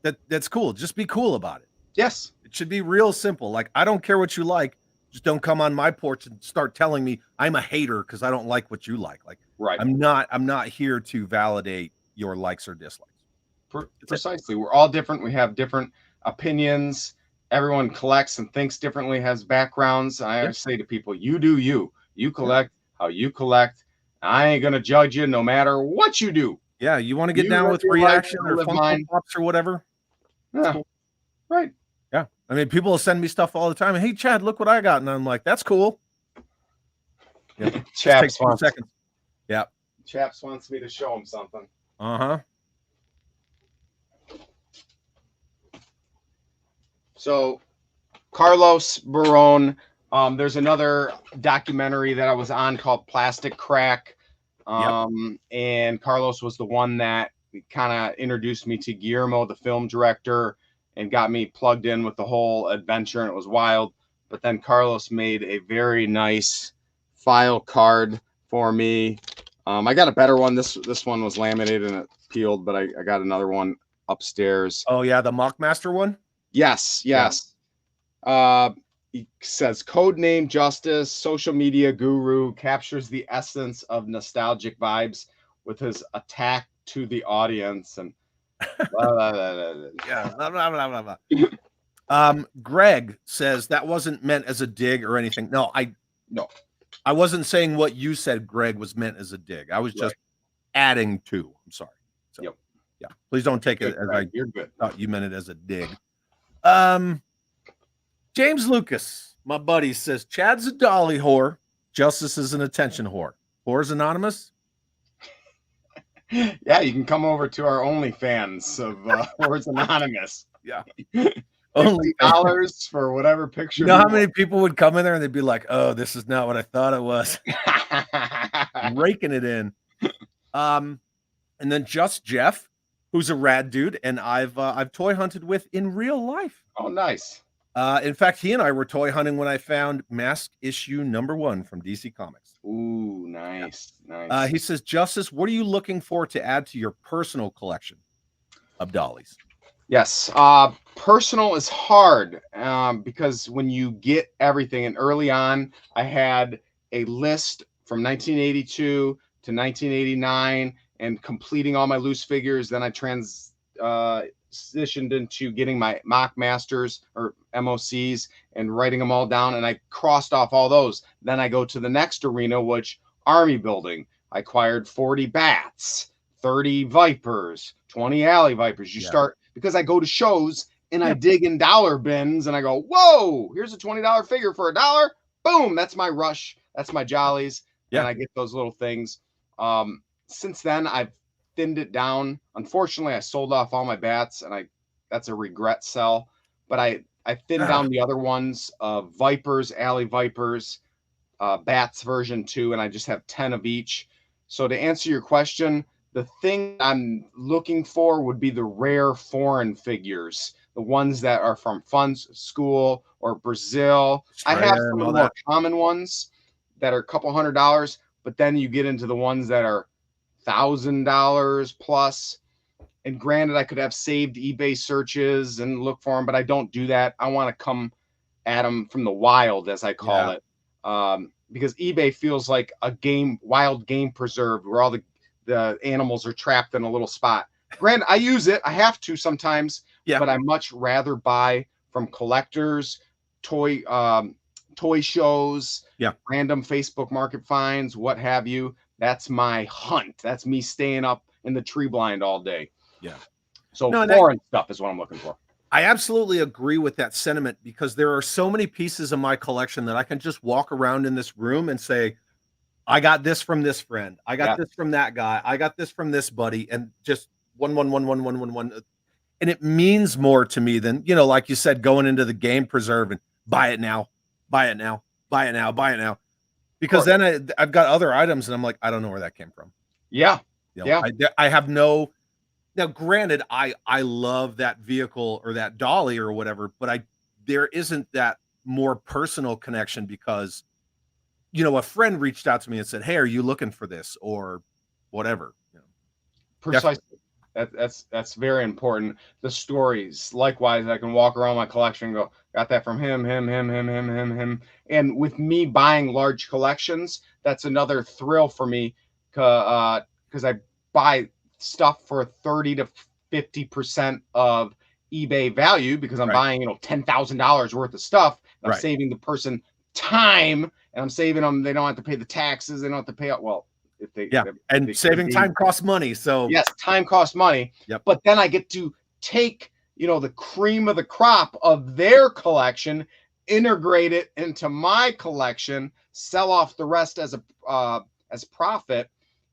that's cool. Just be cool about it. Yes. It should be real simple. Like, I don't care what you like. Just don't come on my porch and start telling me I'm a hater because I don't like what you like. Like, right. I'm not here to validate your likes or dislikes. Precisely. We're all different. We have different opinions. Everyone collects and thinks differently, has backgrounds. I always say to people, you do you. You collect how you collect. I ain't going to judge you no matter what you do. Yeah, you want to get You down live with your life, reaction I'll or live Funko mine. Pops or whatever. It's Yeah, cool. right. Yeah. I mean, people will send me stuff all the time. Hey, Chad, look what I got. And I'm like, that's cool. Yeah. Just take Chaps 2 wants seconds. Yeah. Chaps wants me to show him something. Uh-huh. So Carlos Barone, there's another documentary that I was on called Plastic Crack. And Carlos was the one that kind of introduced me to Guillermo, the film director, and got me plugged in with the whole adventure, and it was wild. But then Carlos made a very nice file card for me. I got a better one. This one was laminated and it peeled, but I got another one upstairs. Oh, yeah, the Mockmaster one? Yes. He says Codename Justice, social media guru, captures the essence of nostalgic vibes with his attack to the audience and blah, blah, blah, blah, blah. Yeah. Blah, blah, blah, blah, blah. Greg says that wasn't meant as a dig or anything. No, I wasn't saying what you said, Greg, was meant as a dig. I was just adding to. I'm sorry. So, yeah. Please don't take it as You're good. thought you meant it as a dig. James Lucas, my buddy, says Chad's a dolly whore. Justice is an attention whore. Whores Anonymous? Yeah, you can come over to our OnlyFans of Whores Anonymous. Yeah. $50 for whatever picture. You know how many people would come in there and they'd be like, oh, this is not what I thought it was. Raking it in. And then Just Jeff, who's a rad dude, and I've toy hunted with in real life. Oh, nice. In fact, he and I were toy hunting when I found Mask issue #1 from DC Comics. Ooh, nice, nice. He says, Justice, what are you looking for to add to your personal collection of dollies? Yes, personal is hard because when you get everything, and early on, I had a list from 1982 to 1989 and completing all my loose figures. Then I transitioned into getting my mock masters or MOCs and writing them all down, and I crossed off all those. Then I go to the next arena, which army building. I acquired 40 bats, 30 vipers, 20 alley vipers. You start, because I go to shows and I dig in dollar bins and I go, whoa, here's a $20 figure for $1. Boom, that's my rush. That's my jollies. And I get those little things. Since then, I've thinned it down. Unfortunately, I sold off all my bats, and that's a regret sell. But I thinned down the other ones, vipers, alley vipers, bats version 2, and I just have 10 of each. So to answer your question, the thing I'm looking for would be the rare foreign figures, the ones that are from Fun School or Brazil. I have some of the more common ones that are a couple $100, but then you get into the ones that are $1,000 plus. And granted, I could have saved eBay searches and look for them, but I don't do that. I want to come at them from the wild, as I call it, because eBay feels like a wild game preserve where all the animals are trapped in a little spot. Granted, I use it. I have to sometimes, but I much rather buy from collectors, toy shows, random Facebook market finds, what have you. That's my hunt. That's me staying up in the tree blind all day. Yeah. So foreign stuff is what I'm looking for. I absolutely agree with that sentiment, because there are so many pieces of my collection that I can just walk around in this room and say, I got this from this friend. I got this from that guy. I got this from this buddy, and just one. And it means more to me than, like you said, going into the game preserve and buy it now. Because then I've got other items and I'm like, I don't know where that came from. I have no. Now, granted, I love that vehicle or that dolly or whatever, but there isn't that more personal connection because, a friend reached out to me and said, hey, are you looking for this or whatever? Precisely. That's very important. The stories. Likewise, I can walk around my collection and go, got that from him. And with me buying large collections, that's another thrill for me because I buy stuff for 30 to 50% of eBay value because I'm buying, $10,000 worth of stuff. I'm saving the person time, and I'm saving them. They don't have to pay the taxes. They don't have to pay out. Well, if they, Yeah, if and they saving could be. time costs money. So Yes, time costs money. Yep. But then I get to take, the cream of the crop of their collection, integrate it into my collection, sell off the rest as profit,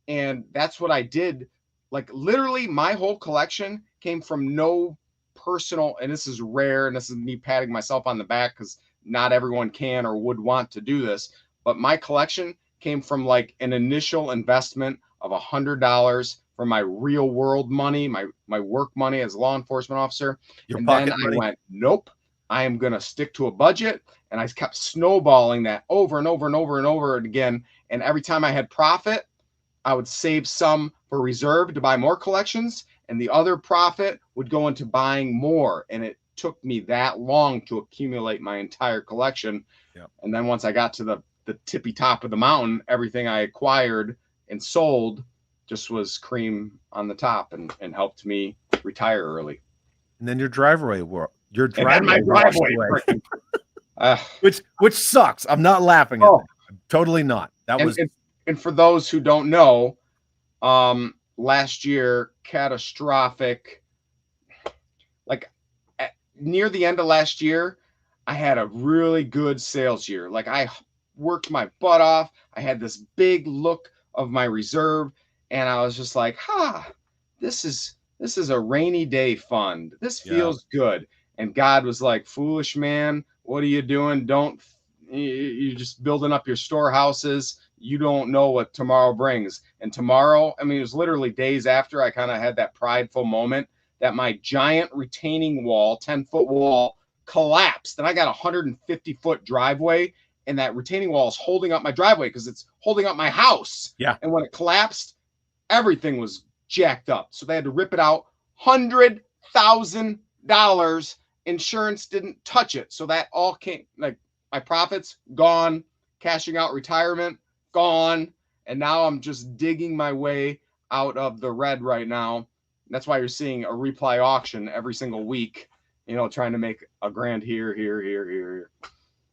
and that's what I did. Like literally, my whole collection came from no personal, and this is rare, and this is me patting myself on the back because not everyone can or would want to do this. But my collection came from like an initial investment of $100 for my real world money, my work money as a law enforcement officer. your And then pocket I money. went, nope, I am going to stick to a budget. And I kept snowballing that over and over and over and over again. And every time I had profit, I would save some for reserve to buy more collections, and the other profit would go into buying more. And it took me that long to accumulate my entire collection. Yep. And then once I got to the tippy top of the mountain, everything I acquired and sold just was cream on the top and helped me retire early. And then your driveway And then my driveway which sucks. I'm not laughing at that. I'm totally not. That was and for those who don't know, last year, catastrophic, like near the end of last year, I had a really good sales year. Like I worked my butt off. I had this big look of my reserve, and I was just like, this is a rainy day fund. This feels good. And God was like, foolish man, what are you doing? You're just building up your storehouses. You don't know what tomorrow brings. And tomorrow, I mean, it was literally days after I kind of had that prideful moment that my giant retaining wall, 10-foot wall, collapsed. And I got a 150-foot driveway, and that retaining wall is holding up my driveway because it's holding up my house. Yeah. And when it collapsed, everything was jacked up. So they had to rip it out. $100,000. Insurance didn't touch it. So that all came, like my profits gone, cashing out retirement gone. And now I'm just digging my way out of the red right now. That's why you're seeing a reply auction every single week, trying to make $1,000 here.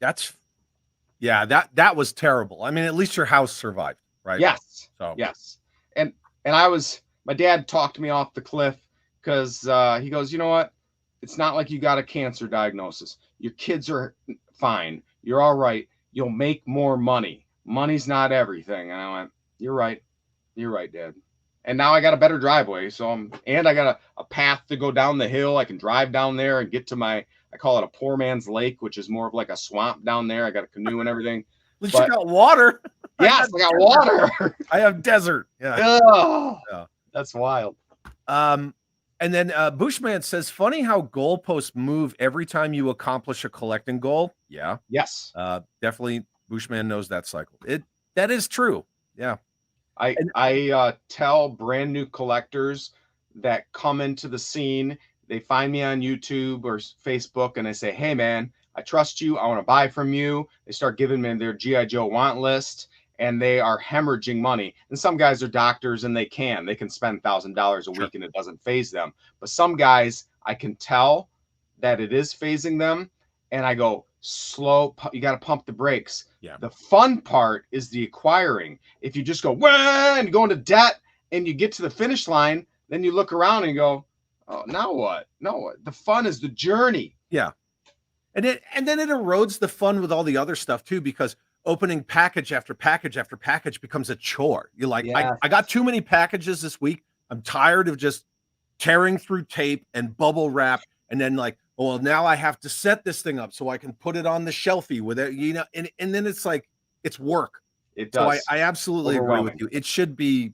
That was terrible. I mean, at least your house survived, right? Yes. So yes. And my dad talked me off the cliff because he goes, you know what? It's not like you got a cancer diagnosis. Your kids are fine. You're all right. You'll make more money. Money's not everything. And I went, you're right. You're right, Dad. And now I got a better driveway. And I got a path to go down the hill. I can drive down there and get to I call it a poor man's lake, which is more of like a swamp down there. I got a canoe and everything. At least you got water. Yes, I got water. I have desert. Yeah. Oh, yeah. That's wild. And then Bushman says, funny how goalposts move every time you accomplish a collecting goal. Yeah. Yes. Definitely Bushman knows that cycle. That is true. Yeah. I tell brand new collectors that come into the scene, they find me on YouTube or Facebook and they say, hey man, I trust you. I want to buy from you. They start giving me their G.I. Joe want list, and they are hemorrhaging money. And some guys are doctors and they can spend $1,000 a week and it doesn't phase them. But some guys, I can tell that it is phasing them. And I go, slow, you got to pump the brakes. Yeah. The fun part is the acquiring. If you just go, wah, and go into debt and you get to the finish line, then you look around and go, oh, now what? No, what? The fun is the journey. Yeah. And then it erodes the fun with all the other stuff too, because opening package after package after package becomes a chore. You're like, yes. I got too many packages this week. I'm tired of just tearing through tape and bubble wrap. And then like, well, now I have to set this thing up so I can put it on the shelfie with it, and then it's like, it's work. It does. So I absolutely agree with you. It should be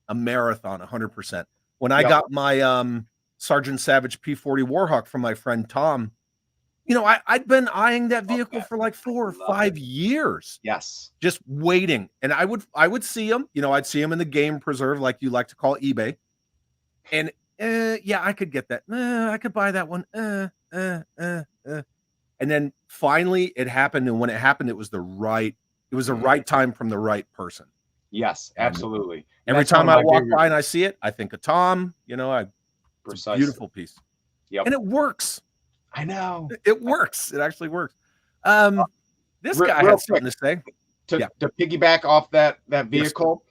a marathon 100%. When I got my Sergeant Savage P40 Warhawk from my friend Tom, I'd been eyeing that vehicle for like 4 or 5 years. Yes. Just waiting. And I would see him, I'd see him in the game preserve, like you like to call eBay. And yeah, I could get that. I could buy that one. And then finally it happened. And when it happened, it was the right time from the right person. Yes, absolutely. Every time I walk by and I see it, I think of Tom, it's a beautiful piece. Yep. And it works. I know. It works. It actually works. This guy had something to say. To piggyback off that vehicle,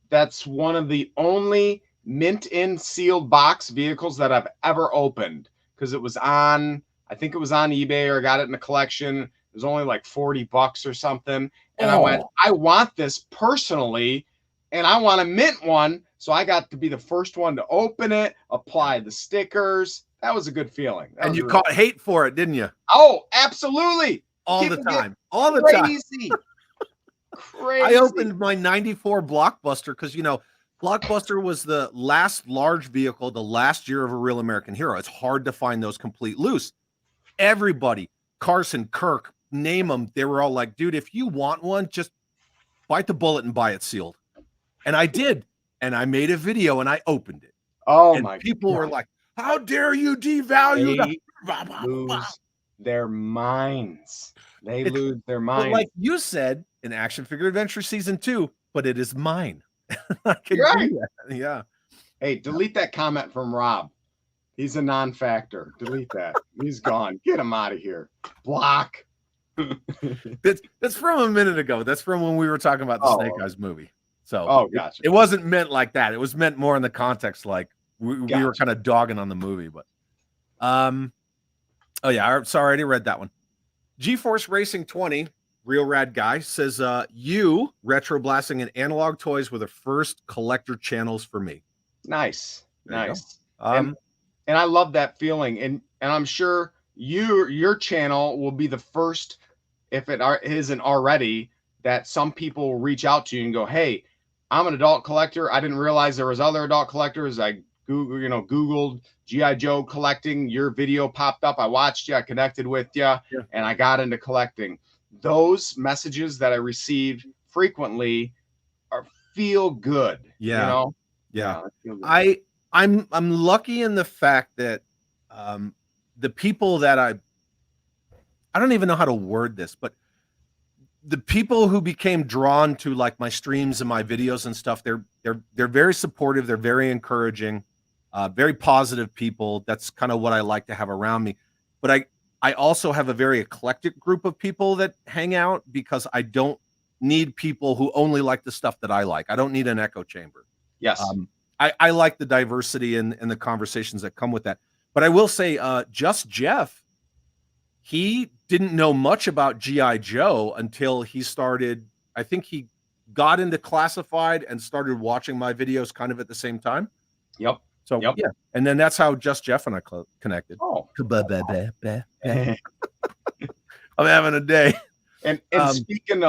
that's one of the only mint in sealed box vehicles that I've ever opened, because it was on, I think it was on eBay, or I got it in a collection. It was only like $40 or something. And I went, I want this personally, and I want to mint one. So I got to be the first one to open it, apply the stickers. That was a good feeling. And you caught hate for it, didn't you? Oh, absolutely. All the People time. get All the time. crazy. Crazy. I opened my 94 Blockbuster because, you know, Blockbuster was the last large vehicle, the last year of A Real American Hero. It's hard to find those complete loose. Everybody, Carson, Kirk, name them, they were all like, dude, if you want one, just bite the bullet and buy it sealed. And I did. And I made a video and I opened it. Oh, and my people God. were like, how dare you devalue They lose their minds. They lose their minds. But like you said, in Action Figure Adventure Season 2, but it is mine. I can Right. do that. Yeah. Hey, delete that comment from Rob. He's a non-factor. Delete that. He's gone. Get him out of here. Block. That's from a minute ago. That's from when we were talking about the Snake Eyes movie. So gotcha. It wasn't meant like that. It was meant more in the context like we were kind of dogging on the movie. But oh yeah, sorry, I already read that one. GeForce Racing 20, real rad guy, says you retro blasting and analog toys were the first collector channels for me. Nice. Nice. And I love that feeling. And I'm sure your channel will be the first, if it isn't already, that some people will reach out to you and go, hey, I'm an adult collector. I didn't realize there was other adult collectors. I Googled G.I. Joe collecting. Your video popped up. I watched you. I connected with you, and I got into collecting. Those messages that I receive frequently feel good. Yeah. You know? Yeah. I'm lucky in the fact that the people that I don't even know how to word this, but the people who became drawn to like my streams and my videos and stuff, they're very supportive. They're very encouraging, very positive people. That's kind of what I like to have around me. But I also have a very eclectic group of people that hang out because I don't need people who only like the stuff that I like. I don't need an echo chamber. Yes. I like the diversity and the conversations that come with that. But I will say, Just Jeff, he didn't know much about G.I. Joe until he started. I think he got into classified and started watching my videos kind of at the same time. Yep. So yeah, and then that's how Just Jeff and I connected. Oh, I'm having a day. And speaking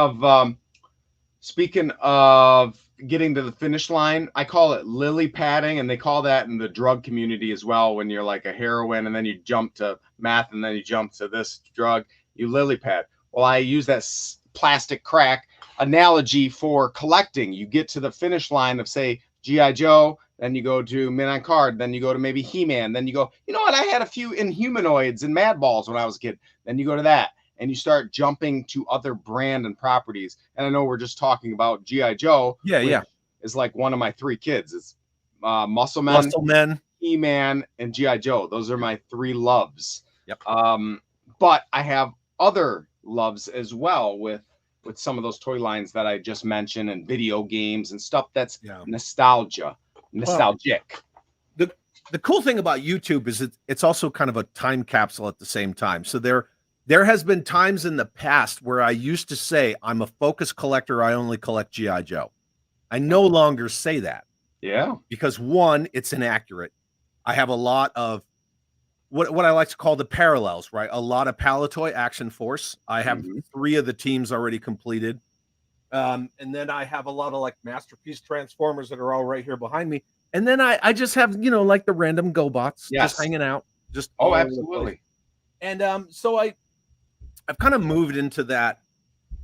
of getting to the finish line, I call it lily padding, and they call that in the drug community as well. When you're like a heroin, and then you jump to meth, and then you jump to this drug, you lily pad. Well, I use that plastic crack analogy for collecting. You get to the finish line of, say, G.I. Joe, then you go to Men on Card, then you go to maybe He-Man, then you go, you know what, I had a few Inhumanoids and Mad Balls when I was a kid. Then you go to that, and you start jumping to other brand and properties. And I know we're just talking about G.I. Joe. Yeah. Is like one of my three kids. It's Muscle Men, He-Man, and G.I. Joe. Those are my three loves. Yep. But I have other loves as well with some of those toy lines that I just mentioned, and video games and stuff that's nostalgic. Well, the cool thing about YouTube is it's also kind of a time capsule at the same time. So there has been times in the past where I used to say I'm a focus collector. I only collect G.I. Joe. I no longer say that. Yeah. Because one, it's inaccurate. I have a lot of what I like to call the parallels, right? A lot of Palitoy Action Force. I have 3 of the teams already completed. And then I have a lot of like Masterpiece Transformers that are all right here behind me. And then I just have, like the random GoBots just hanging out. Just absolutely. And so I've kind of moved into that.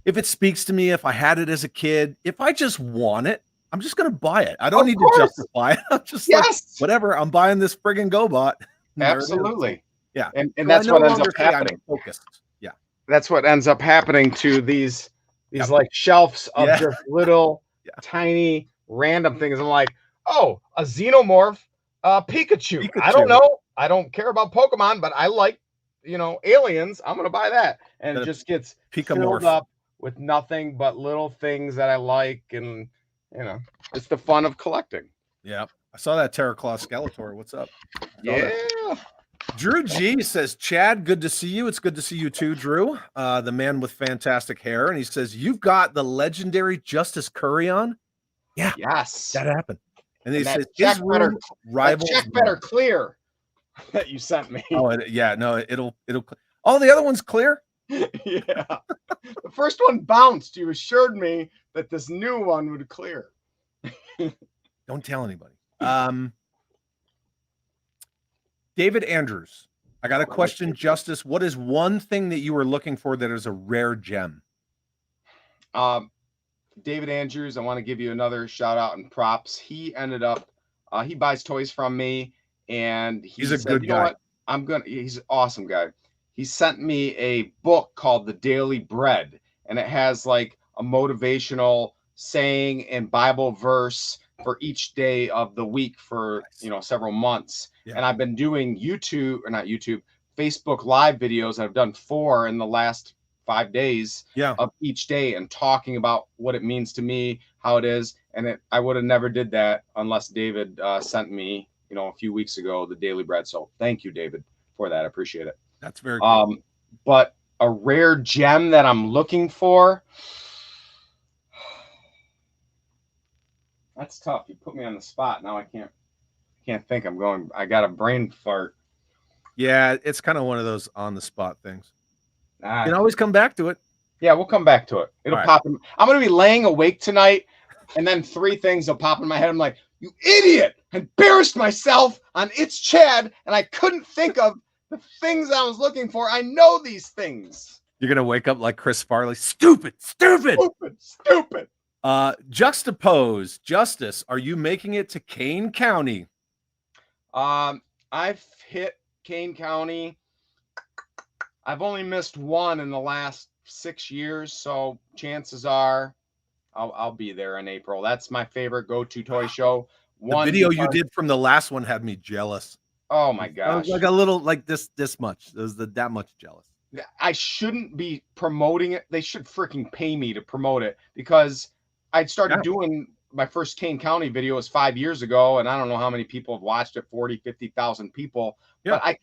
If it speaks to me, if I had it as a kid, if I just want it, I'm just going to buy it. I don't need to justify it. I'm just like, whatever, I'm buying this friggin' GoBot. Absolutely. Yeah. And that's what ends up happening. Yeah. That's what ends up happening to these like shelves of just little tiny random things. I'm like, oh, a Xenomorph, Pikachu. I don't know. I don't care about Pokemon, but I like, aliens. I'm going to buy that. And it just gets filled up with nothing but little things that I like. And You know, it's the fun of collecting. Yeah. I saw that Terraclaw Skeletor. What's up? Yeah. Drew G says, Chad, good to see you. It's good to see you too, Drew. The man with fantastic hair. And he says, you've got the legendary Justice Cury on? Yeah. Yes. That happened. And he And that says, check his room rivals check better clear that you sent me. Oh, yeah. No, it'll. All the other ones clear? Yeah. The first one bounced. You assured me that this new one would clear. Don't tell anybody. David Andrews, I got a question, Justice. What is one thing that you were looking for that is a rare gem? David Andrews, I want to give you another shout out and props. He ended up, he buys toys from me, and he's a good guy. You know what? He's an awesome guy. He sent me a book called The Daily Bread, and it has like a motivational saying and Bible verse for each day of the week for, you know, several months. Yeah. And I've been doing Facebook Live videos. I've done 4 in the last 5 days of each day and talking about what it means to me, how it is. And I would have never did that unless David sent me, you know, a few weeks ago, the Daily Bread. So thank you, David, for that. I appreciate it. That's very cool. But a rare gem that I'm looking for, that's tough. You put me on the spot. Now I can't think. I got a brain fart. Yeah, it's kind of one of those on the spot things. You can always come back to it. Yeah, we'll come back to it. It'll pop in. I'm going to be laying awake tonight, and then 3 things will pop in my head. I'm like, you idiot! I embarrassed myself on It's Chad, and I couldn't think of the things I was looking for. I know these things. You're going to wake up like Chris Farley. Stupid. Juxtapose. Justice, are you making it to Kane County? I've hit Kane County. I've only missed one in the last 6 years, so chances are I'll be there in April. That's my favorite go-to toy show. The video you did from the last one had me jealous. Oh my gosh. Like a little like this much. It was that much jealous. I shouldn't be promoting it. They should freaking pay me to promote it, because I'd started doing my first Kane County video was 5 years ago, and I don't know how many people have watched it, 40, 50,000 people. Yeah. But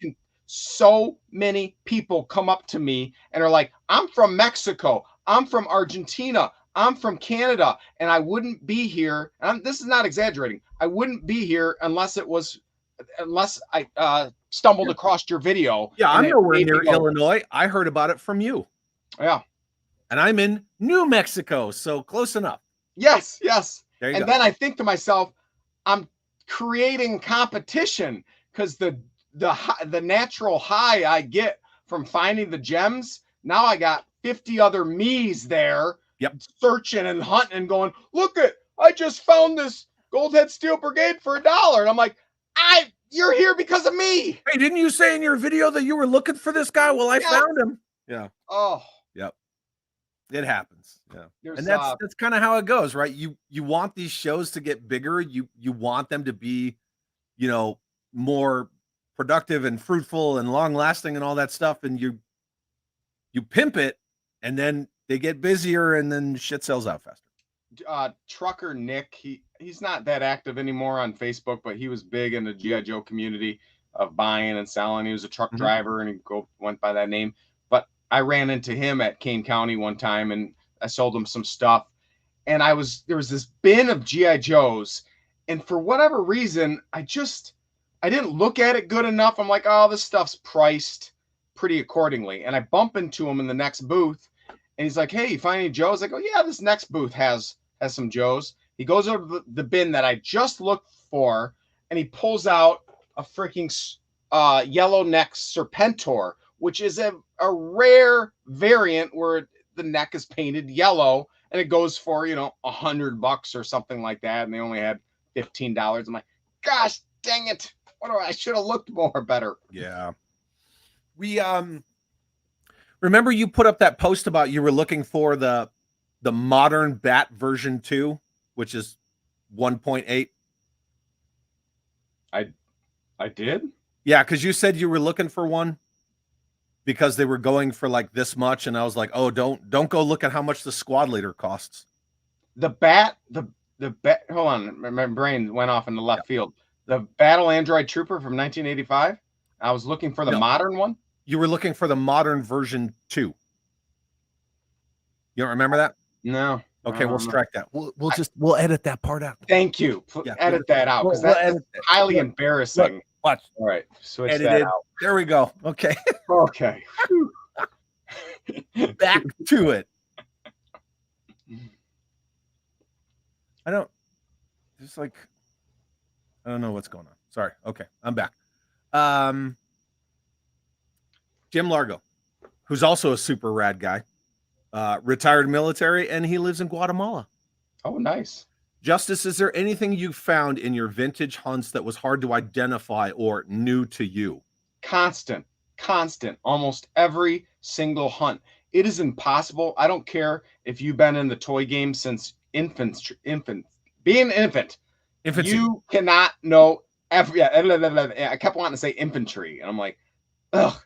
so many people come up to me and are like, I'm from Mexico, I'm from Argentina, I'm from Canada, and I wouldn't be here. And this is not exaggerating. I wouldn't be here unless I stumbled across your video. Yeah, I'm nowhere near Illinois. I heard about it from you. Yeah. And I'm in New Mexico, so close enough. Yes, yes. There you go. Then I think to myself, I'm creating competition, because the natural high I get from finding the gems, now I got 50 other me's there searching and hunting and going, look I just found this Goldhead Steel Brigade for $1. And I'm like, you're here because of me. Hey, didn't you say in your video that you were looking for this guy? Well, I found him. Yeah. Oh. Yep. It happens. Yeah. And that's kind of how it goes, right? You want these shows to get bigger. You want them to be, you know, more productive and fruitful and long lasting and all that stuff. And you pimp it, and then they get busier, and then shit sells out faster. Trucker Nick, he's not that active anymore on Facebook, but he was big in the G.I. Joe community of buying and selling. He was a truck driver, and he went by that name. But I ran into him at Kane County one time, and I sold him some stuff. And there was this bin of G.I. Joes, and for whatever reason, I didn't look at it good enough. I'm like, oh, this stuff's priced pretty accordingly. And I bump into him in the next booth, and he's like, hey, you find any Joes? I go, yeah, this next booth has some Joes. He goes over to the bin that I just looked for, and he pulls out a freaking yellow neck Serpentor, which is a rare variant where the neck is painted yellow, and it goes for, you know, $100 or something like that. And they only had $15. I'm like, gosh, dang it. I should have looked more better. Yeah. We remember you put up that post about you were looking for the modern Bat version 2, which is 1.8. I did? Yeah, because you said you were looking for one because they were going for like this much, and I was like, oh, don't go look at how much the squad leader costs. The Bat, the hold on, my brain went off in the left Yeah. field. The Battle Android Trooper from 1985. I was looking for the No. modern one. You were looking for the modern version 2. You don't remember that? No. Okay, we'll strike that. We'll edit that part out. Thank you. Yeah, Edit that out because that's highly embarrassing. Look, watch. All right, switch Edited. that out. There we go. Okay. Okay. Back to it. I don't know what's going on. Sorry. Okay, I'm back. Jim Largo, who's also a super rad guy, retired military, and he lives in Guatemala. Oh, nice. Justice, is there anything you found in your vintage hunts that was hard to identify or new to you? Constant, almost every single hunt. It is impossible. I don't care if you've been in the toy game since being an infant. Infancy. You cannot know every. I kept wanting to say infantry, and I'm like, ugh.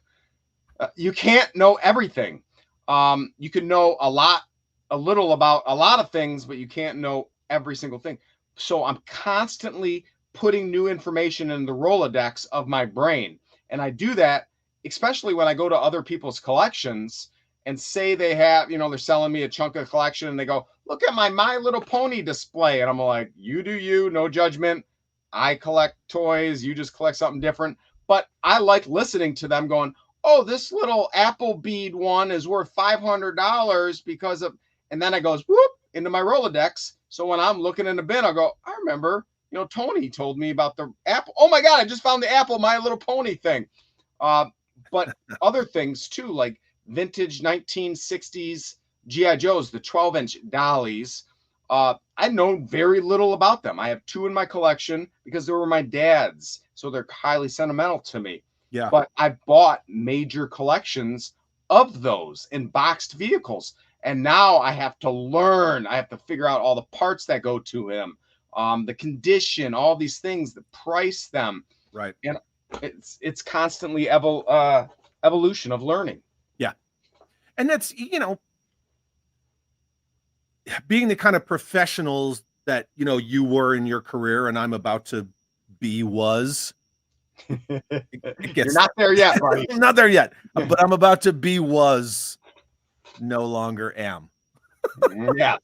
You can't know everything. You can know a little about a lot of things, but you can't know every single thing. So I'm constantly putting new information in the Rolodex of my brain. And I do that, especially when I go to other people's collections and say they have, they're selling me a chunk of collection and they go, look at My Little Pony display. And I'm like, you do you, no judgment. I collect toys. You just collect something different. But I like listening to them going, oh, this little apple bead one is worth $500 because of, and then it goes whoop into my Rolodex. So when I'm looking in the bin, I'll go, I remember, Tony told me about the apple. Oh my God, I just found the apple My Little Pony thing. But other things too, like vintage 1960s G.I. Joes, the 12-inch Dollies. I know very little about them. I have 2 in my collection because they were my dad's. So they're highly sentimental to me. Yeah. But I bought major collections of those in boxed vehicles. And now I have to learn. I have to figure out all the parts that go to him, the condition, all these things, the price them. Right. And it's constantly evolution of learning. Yeah. And that's, being the kind of professionals that, you were in your career and I'm about to be You're not there yet, buddy. I'm not there yet, but I'm about to be no longer am. Yes.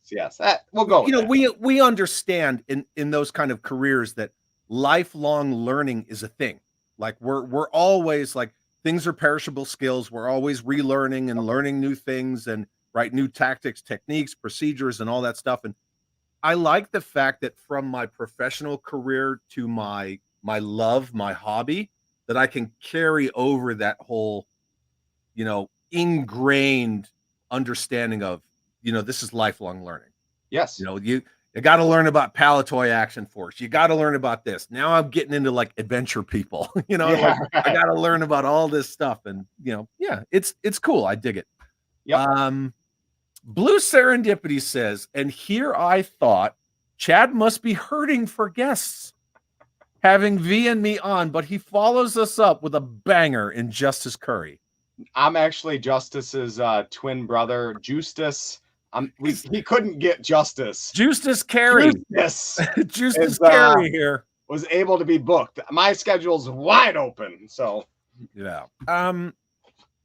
We'll go. We understand in those kind of careers that lifelong learning is a thing. Like we're always like, things are perishable skills. We're always relearning and learning new things and new tactics, techniques, procedures, and all that stuff. And I like the fact that from my professional career to my love, my hobby, that I can carry over that whole, ingrained understanding of, this is lifelong learning. Yes. You got to learn about Palatoy Action Force. You got to learn about this. Now I'm getting into like adventure people, I got to learn about all this stuff. And, it's cool. I dig it. Yep. Blue Serendipity says, and here I thought Chad must be hurting for guests having V and me on, but he follows us up with a banger in Justice Cury. I'm actually Justice's twin brother, Justus. He couldn't get Justice. Justice Carey. Justice Carey here. Was able to be booked. My schedule's wide open. So yeah.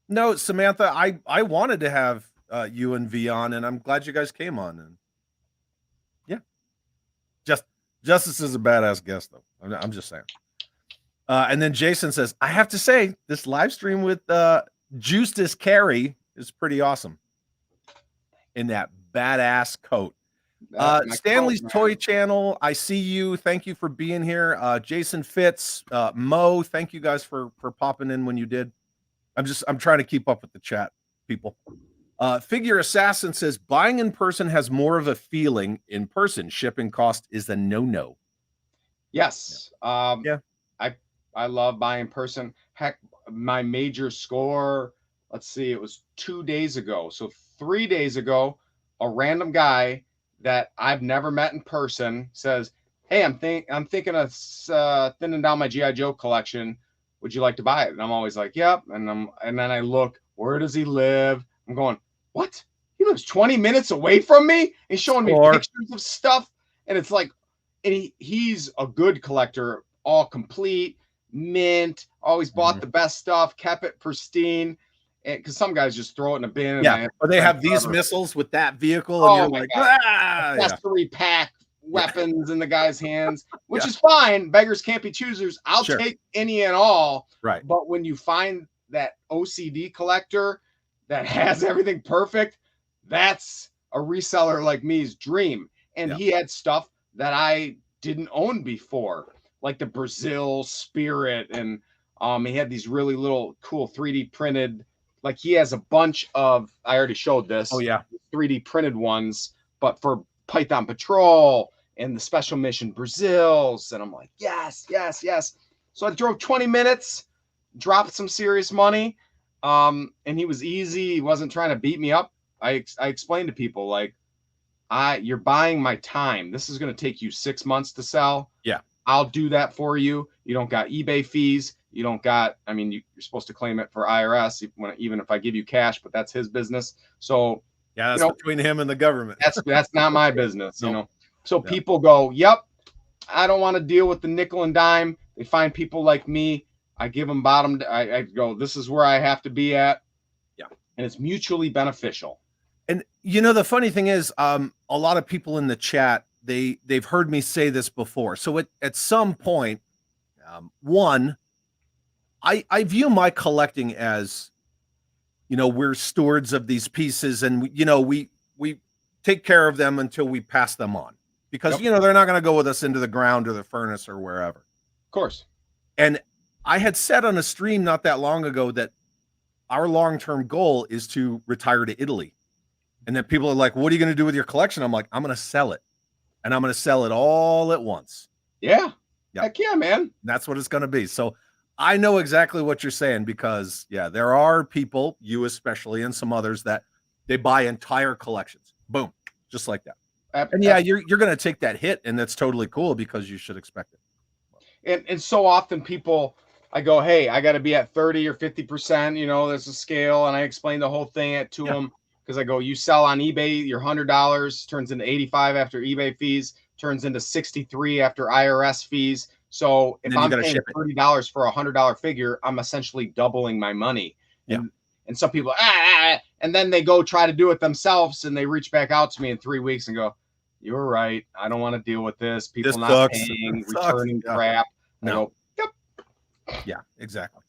No, Samantha, I wanted to have you and V on, and I'm glad you guys came on. And yeah. Justice is a badass guest, though. I'm just saying. And then Jason says, I have to say, this live stream with Justice Carey is pretty awesome. In that badass coat. Stanley's Toy Channel, I see you. Thank you for being here. Jason Fitz, Mo, thank you guys for popping in when you did. I'm trying to keep up with the chat, people. Figure Assassin says, buying in person has more of a feeling in person. Shipping cost is a no-no. Yes. Yeah. I love buying in person. Heck, my major score, let's see, it was 2 days ago. So 3 days ago, a random guy that I've never met in person says, hey, I'm thinking of thinning down my G.I. Joe collection. Would you like to buy it? And I'm always like, yep. And then I look, where does he live? I'm going, what? He lives 20 minutes away from me? He's showing me pictures of stuff. And it's like, and he's a good collector, all complete, mint, always bought the best stuff, kept it pristine. And because some guys just throw it in a bin, and I Yeah. have Or to they spend have these forever. missiles with that vehicle, and Oh you're my like, God. ah, yeah. Accessory pack weapons in the guy's hands, which Yeah. is fine. Beggars can't be choosers. I'll Sure. take any and all. Right. But when you find that OCD collector that has everything perfect, that's a reseller like me's dream. And Yeah. he had stuff that I didn't own before, like the Brazil Spirit, and he had these really little cool 3D printed. Like he has a bunch of. I already showed this. Oh yeah. 3D printed ones, but for Python Patrol and the Special Mission Brazils. And I'm like, yes, yes, yes. So I drove 20 minutes, dropped some serious money. And he was easy. He wasn't trying to beat me up. I explained to people, like, you're buying my time. This is going to take you 6 months to sell. Yeah. I'll do that for you. You don't got eBay fees. You don't got, I mean, you're supposed to claim it for IRS, even if I give you cash, but that's his business. So yeah, that's between him and the government. That's not my business, Nope. you know. So people go, yep, I don't want to deal with the nickel and dime. They find people like me. I give them bottom. I go, this is where I have to be at. Yeah. And it's mutually beneficial. And you know, the funny thing is, a lot of people in the chat, they've heard me say this before. So at some point, one, I view my collecting as, you know, we're stewards of these pieces, and you know, we take care of them until we pass them on, because you know, they're not going to go with us into the ground or the furnace or wherever. Of course. And I had said on a stream not that long ago that our long-term goal is to retire to Italy. And then people are like, what are you going to do with your collection? I'm like, I'm going to sell it. And I'm going to sell it all at once. Yeah. Heck yeah, man. That's what it's going to be. So I know exactly what you're saying, because yeah, there are people, you especially, and some others, that they buy entire collections. Boom. Just like that. And yeah, you're going to take that hit, and that's totally cool, because you should expect it. And so often people, I go, hey, I got to be at 30 or 50%, you know, there's a scale. And I explain the whole thing to them, because I go, you sell on eBay, your $100 turns into 85 after eBay fees, turns into 63 after IRS fees. So if I'm paying $30 for a $100 figure, I'm essentially doubling my money. Yeah. And some people, and then they go try to do it themselves, and they reach back out to me in 3 weeks and go, you're right, I don't want to deal with this. People this not sucks. paying, returning crap. No. I go, yep. Yeah, exactly.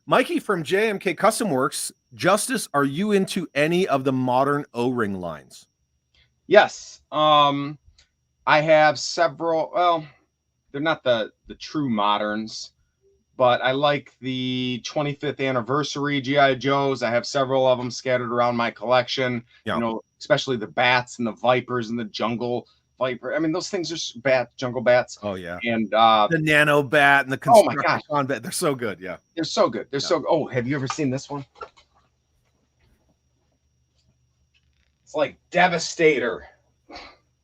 Mikey from JMK Custom Works, Justice, are you into any of the modern O-ring lines? Yes. I have several. Well, they're not the true moderns, but I like the 25th anniversary GI Joes. I have several of them scattered around my collection. You know, especially the bats and the vipers and the jungle viper. I mean, those things are jungle bats. Oh yeah. And the nano bat and the Constructicon bat. They're so good. Yeah. They're so good. They're so. Oh, have you ever seen this one? It's like Devastator.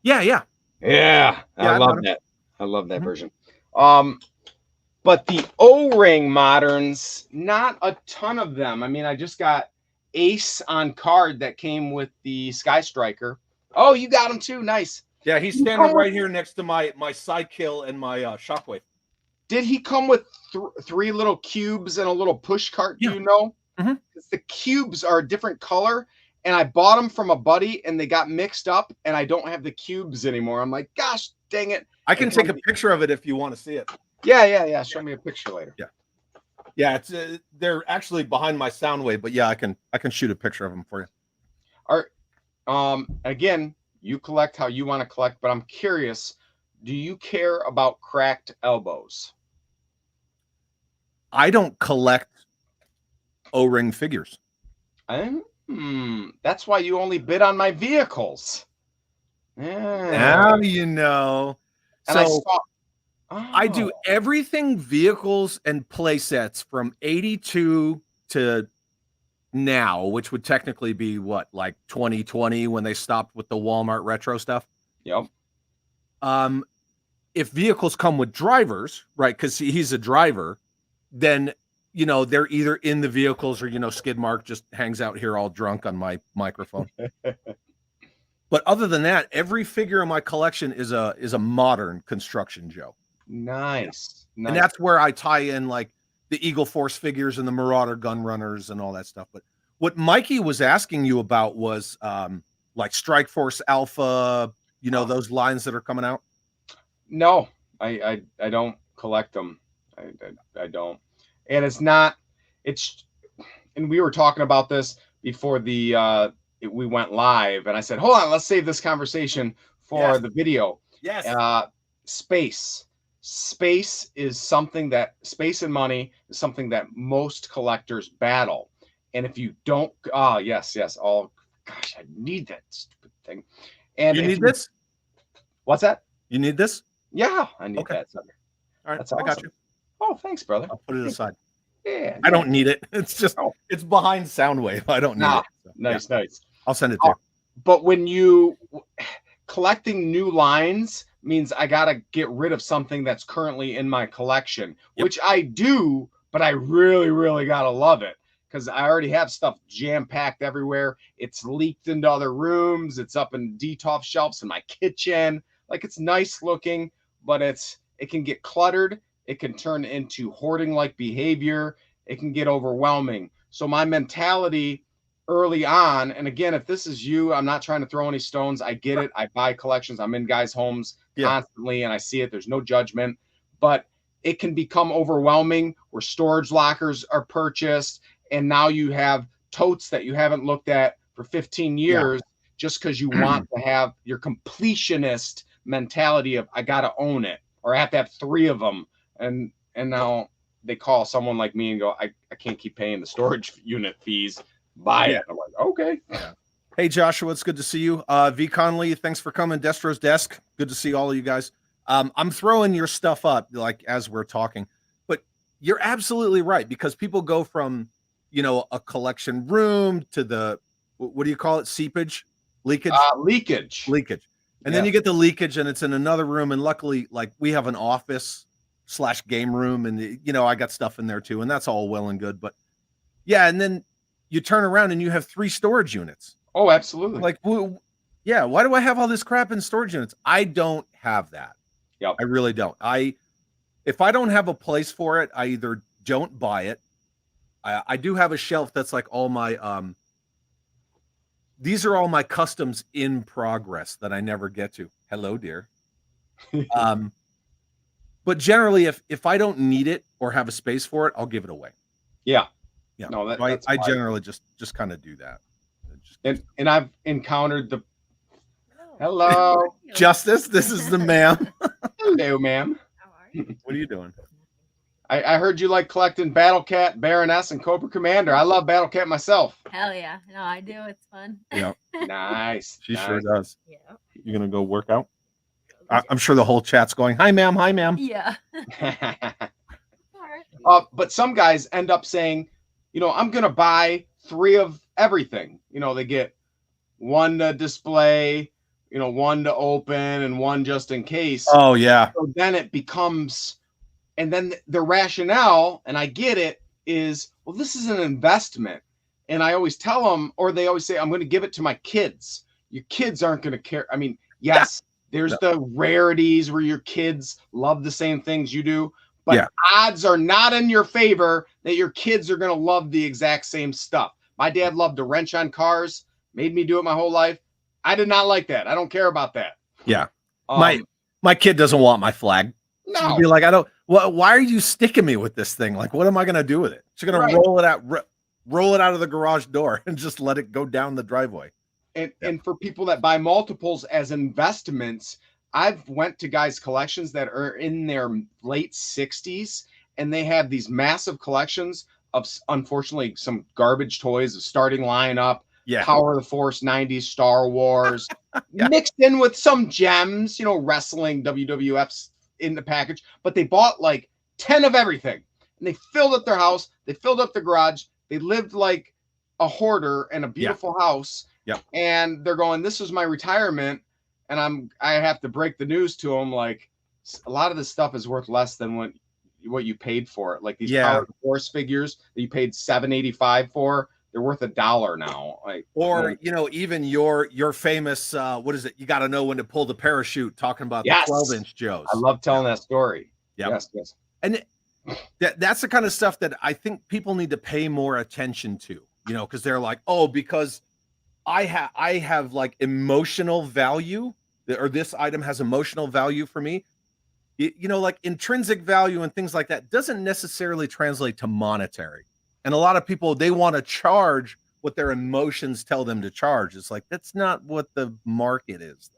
Yeah. I love that. I love that version. But the O-ring moderns, not a ton of them. I mean, I just got Ace on card that came with the Sky Striker. Oh, you got him too. Nice. Yeah, he's standing right here next to my Sidekill and my Shockwave. Did he come with 3 little cubes and a little push cart? Do you know? Because the cubes are a different color, and I bought them from a buddy, and they got mixed up, and I don't have the cubes anymore. I'm like, gosh, dang it! I can take a picture of it if you want to see it. Yeah. Show me a picture later. Yeah. It's they're actually behind my Soundwave, but yeah, I can shoot a picture of them for you. Again, you collect how you want to collect, but I'm curious, do you care about cracked elbows? I don't collect O-ring figures. That's why you only bid on my vehicles. Now you know. And so I do everything vehicles and play sets from 82 to now, which would technically be what, like 2020 when they stopped with the Walmart retro stuff. Yep. If vehicles come with drivers, right, because he's a driver, then you know they're either in the vehicles or, you know, Skid Mark just hangs out here all drunk on my microphone. But other than that, every figure in my collection is a modern construction, Joe. Nice. And that's where I tie in like the Eagle Force figures and the Marauder gun runners and all that stuff. But what Mikey was asking you about was like Strike Force Alpha, you know, those lines that are coming out. No, I don't collect them. I don't. And it's not, it's, and we were talking about this before we went live, and I said, hold on, let's save this conversation for the video. Yes. Space is something that, space and money is something that most collectors battle. And if you don't, yes, oh gosh, I need that stupid thing. And you need this? What's that? You need this? Yeah, I need that. All right, that's awesome. I got you. Oh, thanks, brother. I'll put it aside. Yeah, I don't need it. It's just it's behind Soundwave. I don't need it. So, nice. I'll send it to you. But when you collecting new lines means I gotta get rid of something that's currently in my collection, which I do, but I really gotta love it because I already have stuff jam-packed everywhere. It's leaked into other rooms. It's up in DTOF shelves in my kitchen. Like, it's nice looking, but it can get cluttered. It can turn into hoarding-like behavior. It can get overwhelming. So my mentality early on, and again, if this is you, I'm not trying to throw any stones. I get it. I buy collections. I'm in guys' homes constantly, and I see it. There's no judgment. But it can become overwhelming where storage lockers are purchased, and now you have totes that you haven't looked at for 15 years just because you want to have your completionist mentality of, I got to own it, or I have to have 3 of them. And now they call someone like me and go, I can't keep paying the storage unit fees. Buy it. I'm like, okay. Yeah. Hey, Joshua, it's good to see you. V. Conley, thanks for coming. Destro's Desk, good to see all of you guys. I'm throwing your stuff up like as we're talking, but you're absolutely right, because people go from, you know, a collection room to the, what do you call it? Seepage? Leakage? Leakage. And then you get the leakage and it's in another room. And luckily, like, we have an office / game room, and, you know, I got stuff in there too, and that's all well and good. But yeah, and then you turn around and you have 3 storage units. Oh, absolutely. Like, yeah, why do I have all this crap in storage units? I don't have that. Yep. I really don't. If I don't have a place for it, I either don't buy it. I do have a shelf that's like all my these are all my customs in progress that I never get to. Hello, dear. But generally, if I don't need it or have a space for it, I'll give it away. Yeah. No, I generally just kind of do that. And I've encountered the hello Justice. This is the ma'am. Hello, ma'am. How are you? What are you doing? I heard you like collecting Battle Cat, Baroness, and Cobra Commander. I love Battle Cat myself. Hell yeah. No, I do. It's fun. Yeah. Nice. She sure does. Yeah. You gonna go work out? I'm sure the whole chat's going, hi, ma'am. Hi, ma'am. Yeah. All right. But some guys end up saying, you know, I'm going to buy 3 of everything. You know, they get 1 to display, you know, 1 to open, and 1 just in case. Oh, yeah. So then it becomes, and then the rationale, and I get it, is, well, this is an investment. And I always tell them, or they always say, I'm going to give it to my kids. Your kids aren't going to care. I mean, yes, there's the rarities where your kids love the same things you do. But odds are not in your favor that your kids are going to love the exact same stuff. My dad loved to wrench on cars, made me do it my whole life. I did not like that. I don't care about that. Yeah. My kid doesn't want my flag. No. She'd be like, why are you sticking me with this thing? Like, what am I going to do with it? She's going to roll it out of the garage door and just let it go down the driveway. And for people that buy multiples as investments, I've went to guys' collections that are in their late 60s, and they have these massive collections of, unfortunately, some garbage toys, a starting lineup, Power of the Force 90s, Star Wars, mixed in with some gems, you know, wrestling, WWF's in the package. But they bought like 10 of everything, and they filled up their house. They filled up the garage. They lived like a hoarder in a beautiful house. And they're going, this is my retirement. And I have to break the news to them, like, a lot of this stuff is worth less than what you paid for it. Like these Power of the Force figures that you paid $785 for, they're worth $1 now. Like, Or, you know, even your famous, what is it? You got to know when to pull the parachute, talking about the yes, 12-inch Joes. I love telling that story. Yep. Yes, yes. And that's the kind of stuff that I think people need to pay more attention to, you know, because they're like, oh, because I have like emotional value, or this item has emotional value for me. You know, like intrinsic value and things like that doesn't necessarily translate to monetary. And a lot of people, they want to charge what their emotions tell them to charge. It's like, that's not what the market is.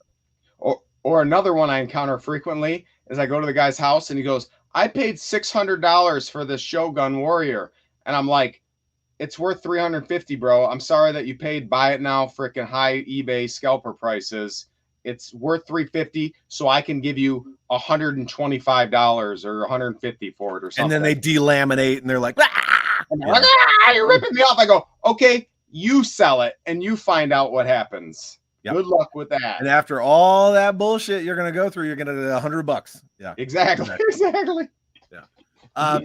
Or another one I encounter frequently is I go to the guy's house and he goes, I paid $600 for this Shogun Warrior. And I'm like, it's worth $350, bro. I'm sorry that you paid buy it now freaking high eBay scalper prices. It's worth $350, so I can give you $125 or $150 for it or something. And then they delaminate and they're like, ah! And they're like, ah, you're ripping me off. I go, okay, you sell it and you find out what happens. Yep. Good luck with that. And after all that bullshit you're going to go through, you're going to get $100. Yeah, exactly. Yeah.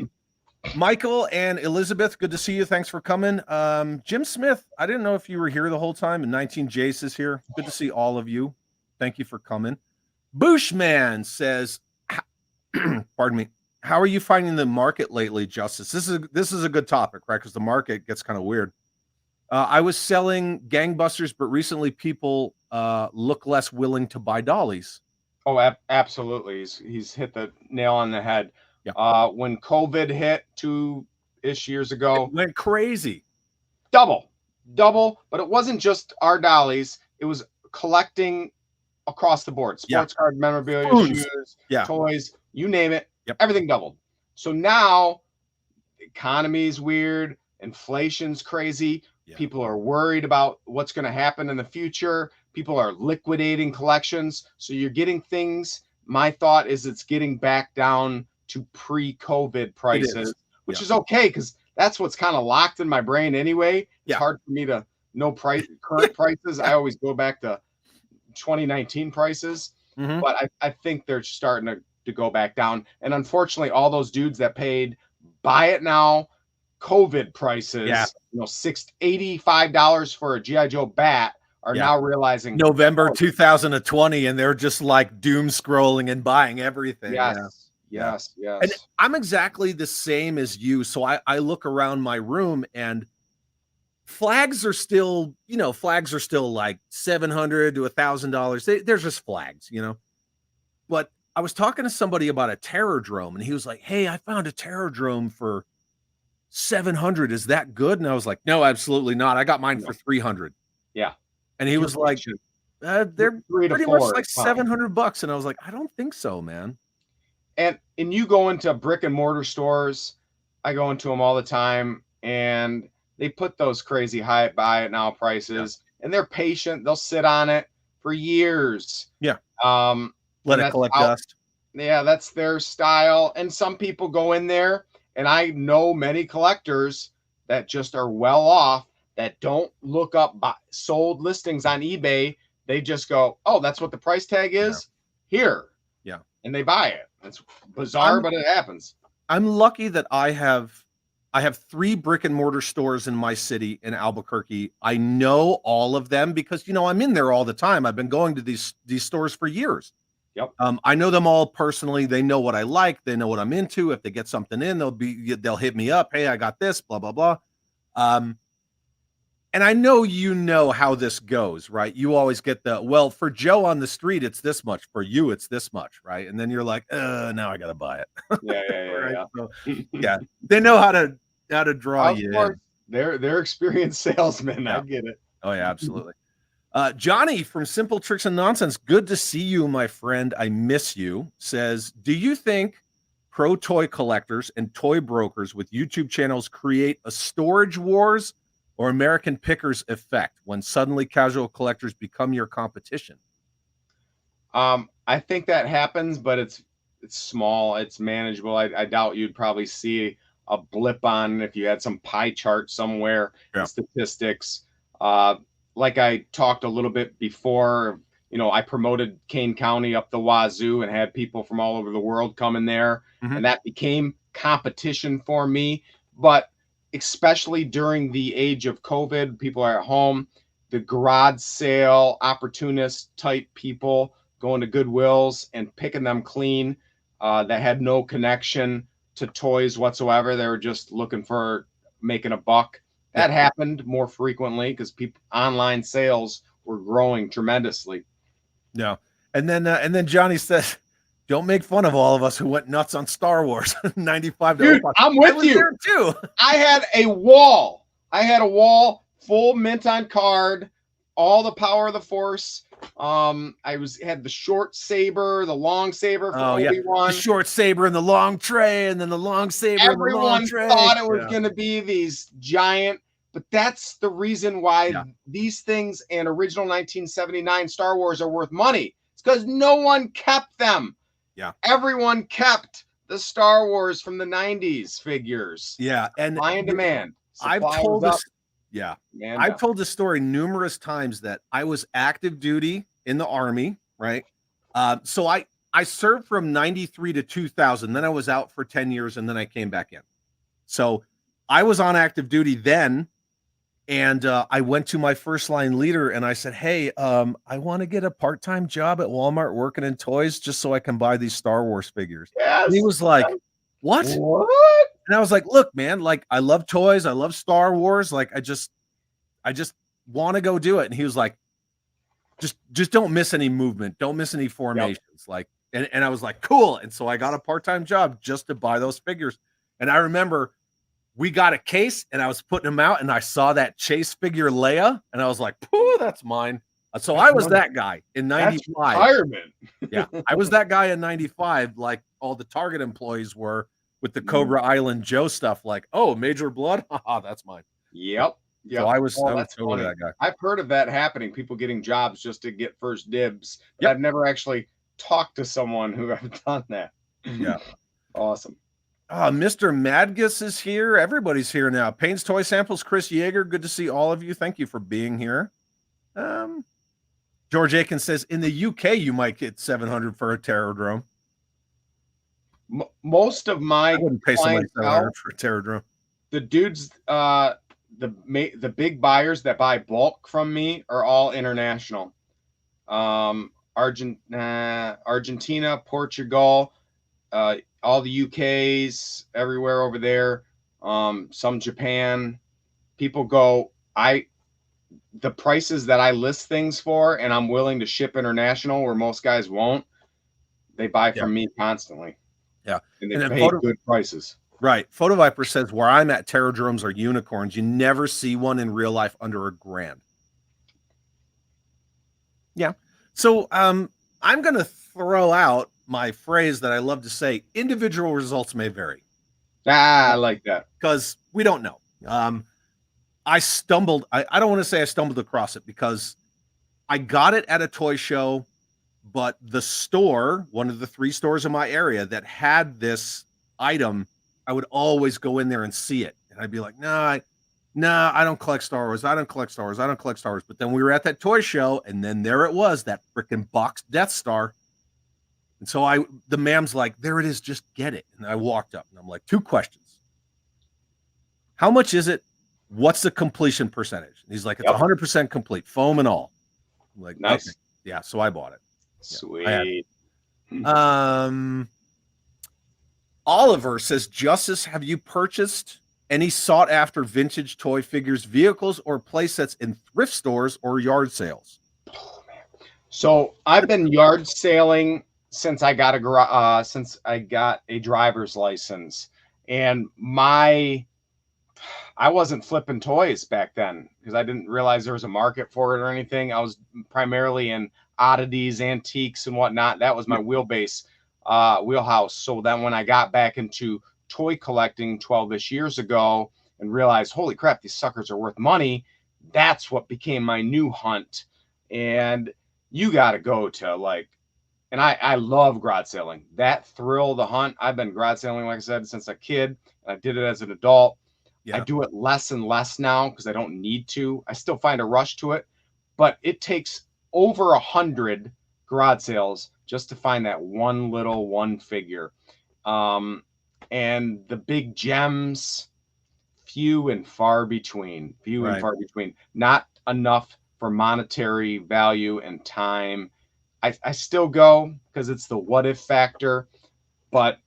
Michael and Elizabeth, good to see you. Thanks for coming. Jim Smith, I didn't know if you were here the whole time. And 19 Jace is here. Good to see all of you. Thank you for coming. Bushman says, pardon me, how are you finding the market lately, Justice? This is a good topic, right? Because the market gets kind of weird. I was selling gangbusters, but recently people look less willing to buy dollies. Oh, absolutely. He's hit the nail on the head. Yeah. When COVID hit 2-ish years ago, it went crazy. Double, but it wasn't just our dollies. It was collecting across the board. Sports card, memorabilia, shoes, toys, you name it. Yep. Everything doubled. So now the economy's weird. Inflation's crazy. Yeah. People are worried about what's going to happen in the future. People are liquidating collections. So you're getting things. My thought is it's getting back down to pre-COVID prices, which is okay because that's what's kind of locked in my brain anyway. It's hard for me to know current prices. I always go back to 2019 prices, but I think they're starting to go back down. And unfortunately, all those dudes that paid buy it now COVID prices, you know, $85 for a G.I. Joe bat are now realizing November 2020, and they're just like doom scrolling and buying everything. Yes. And I'm exactly the same as you. So I look around my room and flags are still like $700 to $1,000. They're just flags, you know. But I was talking to somebody about a terror drone, and he was like, "Hey, I found a terror drone for $700. Is that good?" And I was like, "No, absolutely not. I got mine for $300." Yeah. And he was like, "They're pretty much like $700." And I was like, "I don't think so, man." And you go into brick and mortar stores, I go into them all the time, and they put those crazy high buy it now prices, and they're patient. They'll sit on it for years. Yeah. Let it collect dust. Yeah, that's their style. And some people go in there, and I know many collectors that just are well off that don't look up sold listings on eBay. They just go, "Oh, that's what the price tag is here." Yeah. And they buy it. It's bizarre, but it happens. I'm lucky that I have 3 brick and mortar stores in my city in Albuquerque. I know all of them because, you know, I'm in there all the time. I've been going to these stores for years. Yep. I know them all personally. They know what I like. They know what I'm into. If they get something in, they'll hit me up. "Hey, I got this, blah, blah, blah." And I know you know how this goes, right? You always get well, for Joe on the street, it's this much. For you, it's this much, right? And then you're like, now I got to buy it. Yeah. So, they know how to draw you in. They're experienced salesmen. Yeah. I get it. Oh, yeah, absolutely. Johnny from Simple Tricks and Nonsense, good to see you, my friend. I miss you. Says, do you think pro toy collectors and toy brokers with YouTube channels create a storage wars or American Pickers effect when suddenly casual collectors become your competition? I think that happens, but it's small. It's manageable. I doubt you'd probably see a blip on if you had some pie chart somewhere, statistics. Like I talked a little bit before, you know, I promoted Kane County up the wazoo and had people from all over the world come in there, and that became competition for me. But especially during the age of COVID, people are at home. The garage sale opportunist type people going to Goodwills and picking them clean that had no connection to toys whatsoever. They were just looking for making a buck. That happened more frequently because people online sales were growing tremendously. Yeah. And then Johnny says, don't make fun of all of us who went nuts on Star Wars 95 to Dude, 05. I'm with you. There too. I had a wall. Full mint on card, all the power of the Force. I had the short saber, the long saber for Obi-Wan. The short saber and the long tray, and then the long saber and the long tray. Everyone thought it was going to be these giant, but that's the reason why these things and original 1979 Star Wars are worth money. It's because no one kept them. Yeah. Everyone kept the Star Wars from the 90s figures. Yeah. And supply and demand. I've told this story numerous times that I was active duty in the Army, right? So I served from 93 to 2000. Then I was out for 10 years and then I came back in. So I was on active duty then. And I went to my first line leader and I said, hey, I want to get a part-time job at Walmart working in toys just so I can buy these Star Wars figures. Yes. And he was like, what? And I was like, look, man, like I love toys. I love Star Wars. Like I just want to go do it. And he was like, just don't miss any movement. Don't miss any formations. Like, and I was like, cool. And so I got a part-time job just to buy those figures. And I remember we got a case and I was putting them out and I saw that chase figure Leia and I was like, pooh, that's mine. So I was that guy in 95. Retirement. Yeah. I was that guy in 95, like all the Target employees were with the Cobra Island Joe stuff, like, oh, Major Blood. Haha, that's mine. Yep. So I was totally that guy. I've heard of that happening. People getting jobs just to get first dibs. But I've never actually talked to someone who have done that. Yeah. Awesome. Mr. Madgus is here. Everybody's here now. Payne's Toy Samples, Chris Yeager. Good to see all of you. Thank you for being here. George Aiken says, in the UK, you might get 700 for a Terrordrome. Most of my I wouldn't pay somebody 700 for a Terrordrome. The dudes, the big buyers that buy bulk from me are all international. Argentina, Portugal, all the UKs, everywhere over there, some Japan. People go, the prices that I list things for and I'm willing to ship international where most guys won't, they buy from me constantly. Yeah. And they pay good prices. Right. Photo Viper says, where I'm at, Terrordromes are unicorns. You never see one in real life under $1,000. Yeah. So I'm going to throw out my phrase that I love to say, individual results may vary. I like that. Because we don't know. I don't want to say I stumbled across it because I got it at a toy show, but the store, one of the 3 stores in my area that had this item, I would always go in there and see it. And I'd be like, nah, I don't collect Star Wars. I don't collect Star Wars. I don't collect Star Wars. But then we were at that toy show and then there it was, that freaking boxed Death Star. And so the ma'am's like, there it is, just get it. And I walked up and I'm like, 2 questions. How much is it? What's the completion percentage? And he's like, it's 100% complete, foam and all. I'm like, nice. Okay. Yeah, so I bought it. Sweet. Oliver says, Justice, have you purchased any sought after vintage toy figures, vehicles, or play sets in thrift stores or yard sales? Oh, man. So I've been yard sailing since I got a driver's license, and I wasn't flipping toys back then because I didn't realize there was a market for it or anything. I was primarily in oddities, antiques, and whatnot. That was my wheelhouse. So then when I got back into toy collecting 12-ish years ago and realized, holy crap, these suckers are worth money, that's what became my new hunt. And you got to go to and I love garage sailing. That thrill of the hunt. I've been garage sailing, like I said, since a kid. I did it as an adult. Yeah. I do it less and less now because I don't need to. I still find a rush to it, but it takes over 100 garage sales just to find that one figure. And the big gems, few and far between. Few and Right. far between. Not enough for monetary value and time. I still go because it's the what if factor, but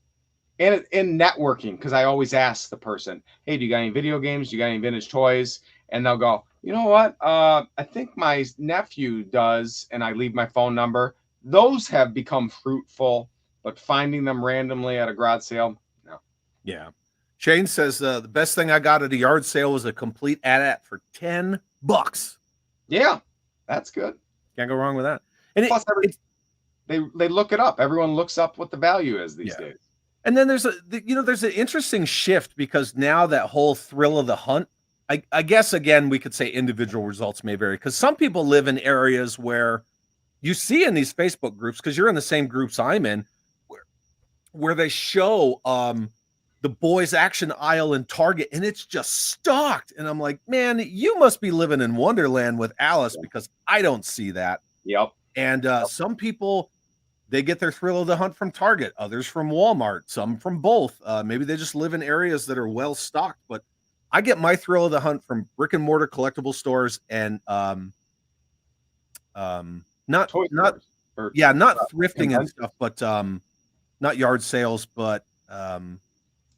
in networking, because I always ask the person, hey, do you got any video games? Do you got any vintage toys? And they'll go, you know what? I think my nephew does, and I leave my phone number. Those have become fruitful, but finding them randomly at a garage sale, no. Yeah. Shane says the best thing I got at a yard sale was a complete AT-AT for $10. Yeah, that's good. Can't go wrong with that. And Plus, they look it up. Everyone looks up what the value is these days. And then there's an interesting shift, because now that whole thrill of the hunt, I guess, again, we could say individual results may vary, because some people live in areas where you see in these Facebook groups, because you're in the same groups I'm in, where they show the boys action aisle in Target, and it's just stocked. And I'm like, man, you must be living in Wonderland with Alice, because I don't see that. Yep. And some people, they get their thrill of the hunt from Target, others from Walmart, some from both. Maybe they just live in areas that are well stocked, but I get my thrill of the hunt from brick and mortar collectible stores and not thrifting and stuff, but not yard sales, but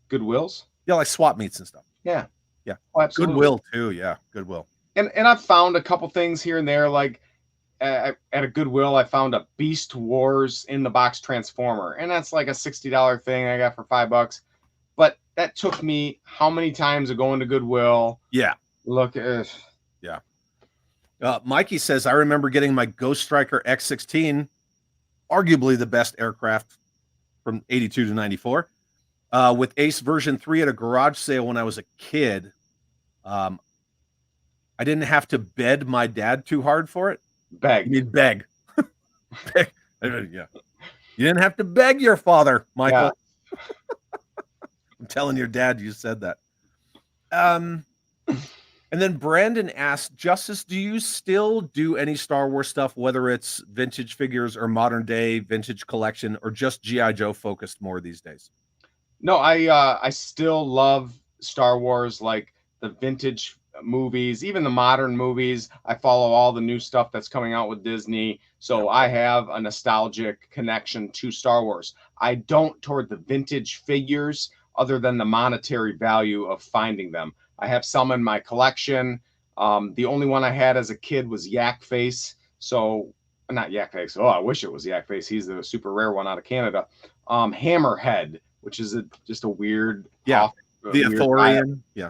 Goodwills. Yeah, like swap meets and stuff. Yeah. Yeah. Oh, absolutely. Goodwill too. Yeah. Goodwill. And I've found a couple things here and there, like at a Goodwill, I found a Beast Wars in the box Transformer, and that's like a $60 thing I got for $5. But that took me how many times of going to Goodwill? Yeah. Look at yeah. Mikey says, I remember getting my Ghost Striker X-16, arguably the best aircraft from 82 to 94, with Ace version 3 at a garage sale when I was a kid. I didn't have to bed my dad too hard for it. Beg. You need beg. Beg. Yeah. You didn't have to beg your father, Michael. Yeah. I'm telling your dad you said that. And then Brandon asked, Justice, do you still do any Star Wars stuff, whether it's vintage figures or modern day vintage collection, or just G.I. Joe focused more these days? No, I still love Star Wars, like the vintage movies, even the modern movies. I follow all the new stuff that's coming out with Disney, so I have a nostalgic connection to Star Wars. I don't toward the vintage figures, other than the monetary value of finding them. I have some in my collection. The only one I had as a kid was Yak Face. So not Yak Face. Oh, I wish it was Yak Face. He's the super rare one out of Canada. Hammerhead, which is just a weird, the Authorian. Yeah.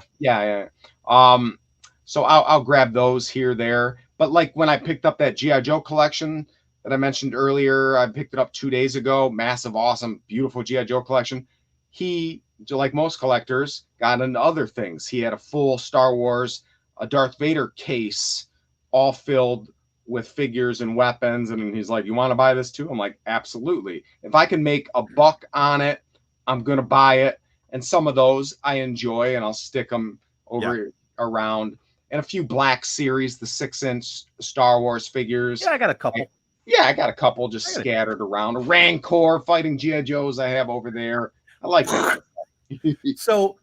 So I'll grab those here, there. But like when I picked up that G.I. Joe collection that I mentioned earlier, I picked it up 2 days ago. Massive, awesome, beautiful G.I. Joe collection. He, like most collectors, got into other things. He had a full Star Wars, a Darth Vader case, all filled with figures and weapons. And he's like, you want to buy this too? I'm like, absolutely. If I can make a buck on it, I'm going to buy it. And some of those I enjoy, and I'll stick them over around. And a few Black Series, the 6-inch Star Wars figures. Yeah, I got a couple. I got a couple just scattered around. A Rancor fighting G.I. Joes I have over there. I like that. So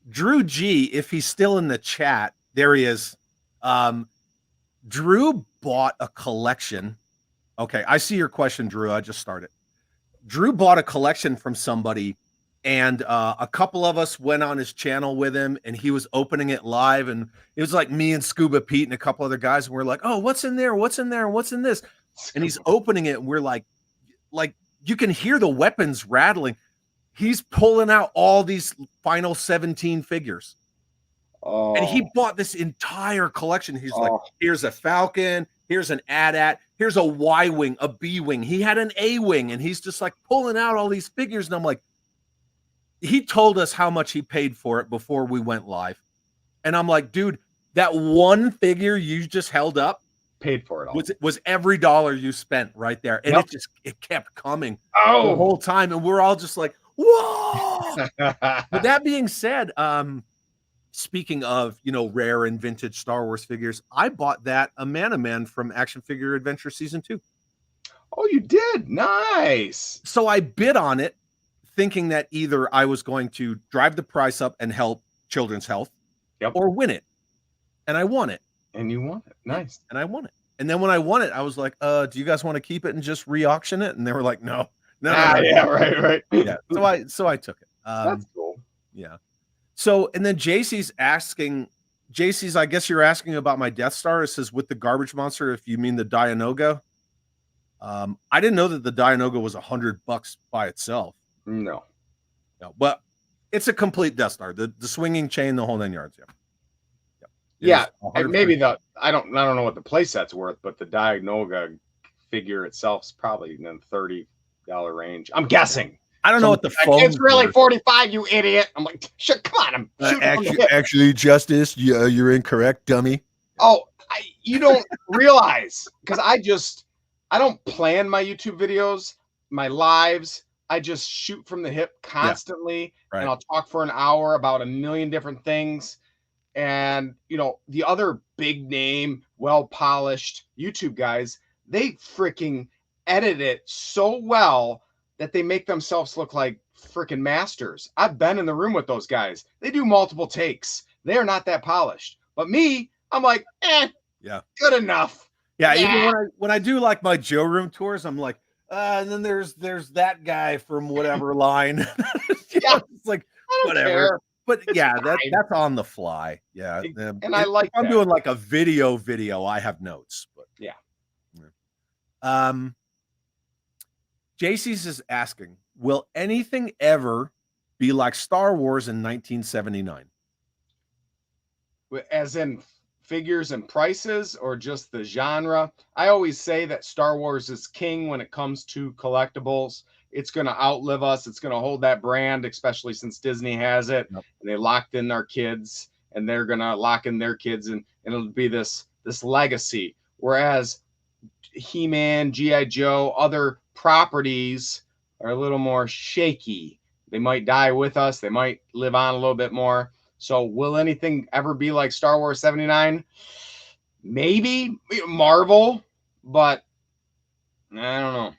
Drew G, if he's still in the chat, there he is. Drew bought a collection. Okay, I see your question, Drew. I just started. Drew bought a collection from somebody, and a couple of us went on his channel with him, and he was opening it live, and it was like me and Scuba Pete and a couple other guys, and we're like, oh, what's in there? What's in there? What's in this? And he's opening it, and we're like you can hear the weapons rattling. He's pulling out all these final 17 figures. Oh. And he bought this entire collection. He's like, here's a Falcon, here's an AT-AT, here's a Y-Wing, a B-Wing. He had an A-Wing, and he's just like pulling out all these figures. And I'm like, he told us how much he paid for it before we went live. And I'm like, dude, that one figure you just held up, paid for it all. Was every dollar you spent right there. And it kept coming the whole time. And we're all just like, whoa. But that being said, speaking of, rare and vintage Star Wars figures, I bought that Amana Man from Action Figure Adventure Season 2. Oh, you did? Nice. So I bid on it, thinking that either I was going to drive the price up and help Children's Health, Yep. or win it. And I won it. And you won it. Nice. And I won it. And then when I won it, I was like, do you guys want to keep it and just re-auction it? And they were like, no. Yeah, right. Yeah. So I took it. That's cool. Yeah. So, and then JC's, I guess you're asking about my Death Star. It says with the garbage monster, if you mean the Dianoga. I didn't know that the Dianoga was $100 by itself. No, but it's a complete Death Star. The swinging chain, the whole 9 yards. Yeah, maybe I don't know what the playset's worth, but the Dianoga figure itself is probably in the $30 range. I'm guessing. I don't know what the phone. It's really 45, you idiot. I'm like, shit, come on. I'm actually, Justice, you're incorrect, dummy. Oh, you don't realize, because I don't plan my YouTube videos, my lives. I just shoot from the hip constantly, and I'll talk for an hour about a million different things. And, the other big name, well-polished YouTube guys, they freaking edit it so well that they make themselves look like freaking masters. I've been in the room with those guys. They do multiple takes. They are not that polished. But me, I'm like, good enough. Yeah, even when I do like my Joe Room tours, I'm like, and then there's that guy from whatever line. It's like whatever. Care. But yeah, that's on the fly. Yeah, and I like. If I'm doing like a video, I have notes. But yeah. JC's is asking, will anything ever be like Star Wars in 1979? As in figures and prices, or just the genre? I always say that Star Wars is king when it comes to collectibles. It's going to outlive us. It's going to hold that brand, especially since Disney has it. Yep. And they locked in our kids, and they're going to lock in their kids, and it'll be this legacy. Whereas He-Man, G.I. Joe, other properties are a little more shaky. They might die with us. They might live on a little bit more. So will anything ever be like Star Wars 79? Maybe Marvel, but I don't know.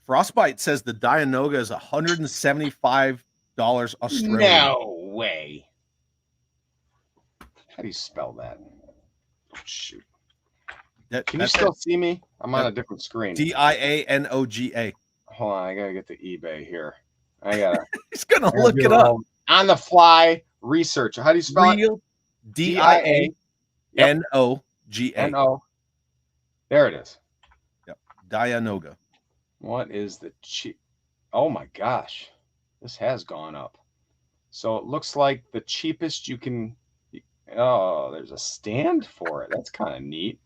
Frostbite says the Dianoga is $175 Australian. No way. How do you spell that? Oh, shoot. Can you still see me? I'm on a different screen. Dianoga. Hold on, I gotta get to eBay here. He's gonna look it up on the fly. Research. How do you spell it? Dianoga. No. There it is. Yep. Dianoga. What is the cheap? Oh my gosh, this has gone up. So it looks like the cheapest you can. Oh, there's a stand for it. That's kind of neat.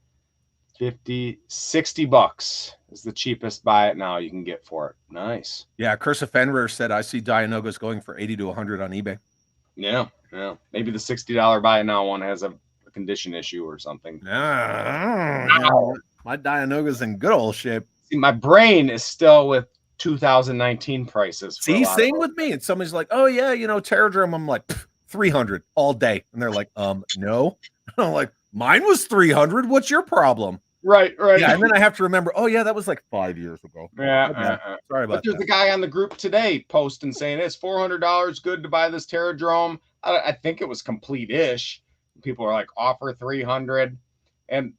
$60 is the cheapest buy it now you can get for it. Nice. Yeah, Curse of Fenrir said I see Dianogas going for $80 to $100 on eBay. Yeah. Maybe the $60 buy it now one has a condition issue or something. My Dianoga's in good old shape. See, my brain is still with 2019 prices. See, same with me. And somebody's like, "Oh yeah, Terradrome." I'm like, 300 all day, and they're like, no. I'm like, mine was 300. What's your problem? Right. Yeah, and then I have to remember. Oh yeah, that was like 5 years ago. Yeah. Sorry about that. There's a guy on the group today posting saying it's $400 good to buy this Terradrome. I think it was complete-ish. People are like, offer 300, and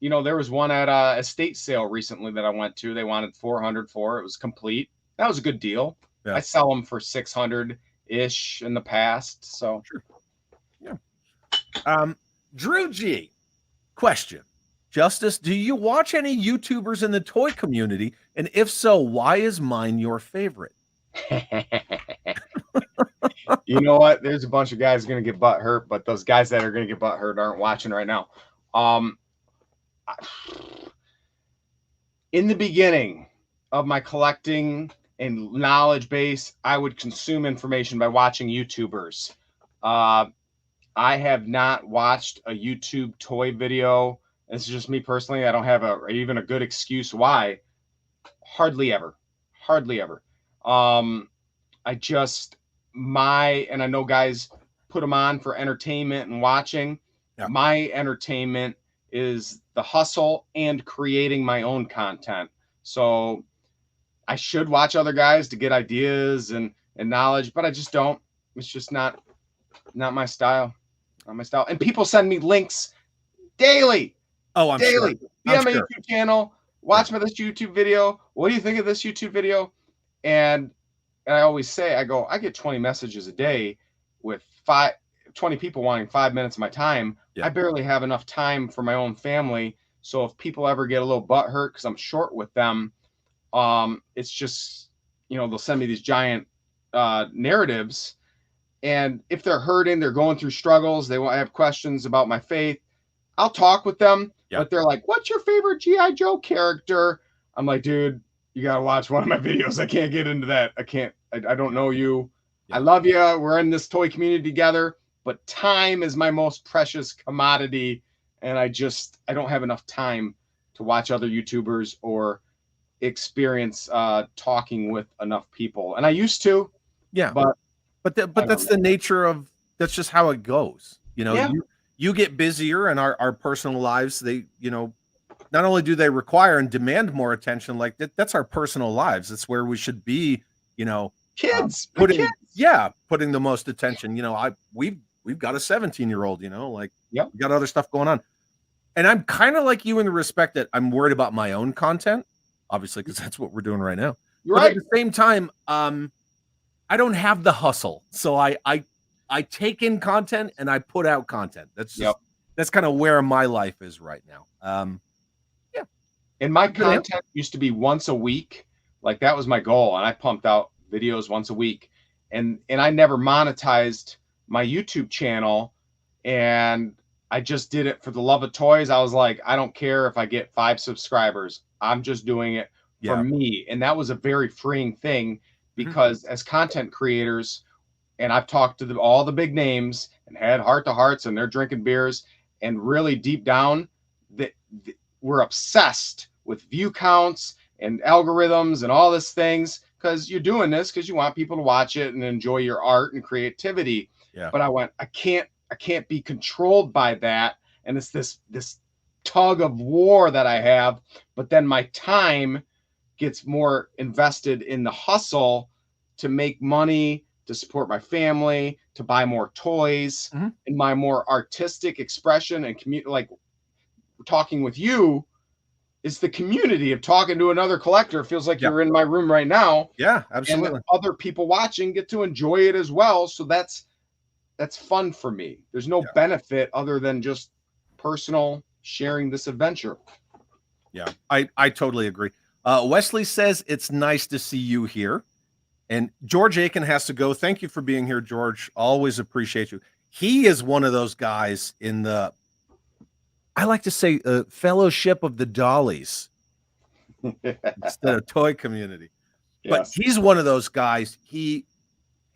there was one at a estate sale recently that I went to. They wanted 400 for it. It was complete. That was a good deal. Yeah. I sell them for 600-ish in the past. So sure. Yeah. Drew G, question. Justice, do you watch any YouTubers in the toy community? And if so, why is mine your favorite? You know what? There's a bunch of guys going to get butt hurt, but those guys that are going to get butt hurt aren't watching right now. In the beginning of my collecting and knowledge base, I would consume information by watching YouTubers. I have not watched a YouTube toy video. This is just me personally. I don't have even a good excuse why. Hardly ever. And I know guys put them on for entertainment and watching. Yeah. My entertainment is the hustle and creating my own content. So I should watch other guys to get ideas and knowledge, but I just don't. It's just not my style. I missed out. And people send me links daily. Oh, I'm daily. sure. Be on my YouTube channel. Watch this YouTube video. What do you think of this YouTube video? And I always say, I go, I get 20 messages a day with 20 people wanting 5 minutes of my time. Yeah. I barely have enough time for my own family. So if people ever get a little butthurt because I'm short with them, it's just, they'll send me these giant narratives. And if they're hurting, they're going through struggles, they have questions about my faith, I'll talk with them. But they're like, what's your favorite G.I. Joe character? I'm like, dude, you got to watch one of my videos. I can't get into that. I don't know you. I love you. We're in this toy community together, but time is my most precious commodity. And I don't have enough time to watch other YouTubers or experience talking with enough people. And I used to. Yeah. But that's the nature of, that's just how it goes. You get busier, and our personal lives, they, not only do they require and demand more attention, like that's our personal lives. That's where we should be, kids, putting the most attention. We've got a 17-year-old, we got other stuff going on. And I'm kind of like you in the respect that I'm worried about my own content, obviously, because that's what we're doing right now. But at the same time, I don't have the hustle. So I take in content and I put out content. That's just, that's kind of where my life is right now. And my content used to be once a week. Like that was my goal. And I pumped out videos once a week. And I never monetized my YouTube channel. And I just did it for the love of toys. I was like, I don't care if I get 5 subscribers. I'm just doing it for me. And that was a very freeing thing because as content creators, and I've talked to all the big names and had heart-to-hearts, and they're drinking beers, and really deep down, we're obsessed with view counts and algorithms and all these things because you're doing this because you want people to watch it and enjoy your art and creativity. Yeah. But I went, I can't be controlled by that, and it's this tug of war that I have. But then my time gets more invested in the hustle to make money, to support my family, to buy more toys, and my more artistic expression and like talking with you is the community of talking to another collector. It feels like you're in my room right now. Yeah, absolutely. And other people watching get to enjoy it as well. So that's fun for me. There's no benefit other than just personal sharing this adventure. Yeah, I totally agree. Wesley says it's nice to see you here. And George Aiken has to go. Thank you for being here, George. Always appreciate you. He is one of those guys in the, I like to say, fellowship of the Dollies instead of toy community. But he's one of those guys. He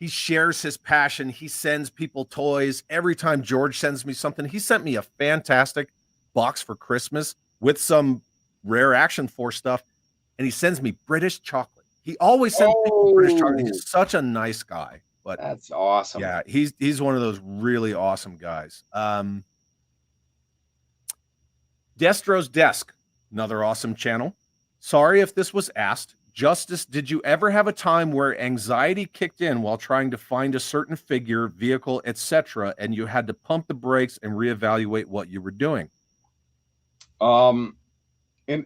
shares his passion. He sends people toys. Every time George sends me something, he sent me a fantastic box for Christmas with some rare Action Force stuff. And he sends me British chocolate. He always sends people British chocolate. He's such a nice guy. But that's awesome. Yeah, he's one of those really awesome guys. Destro's Desk, another awesome channel. Sorry if this was asked. Justice, did you ever have a time where anxiety kicked in while trying to find a certain figure, vehicle, etc., and you had to pump the brakes and reevaluate what you were doing? And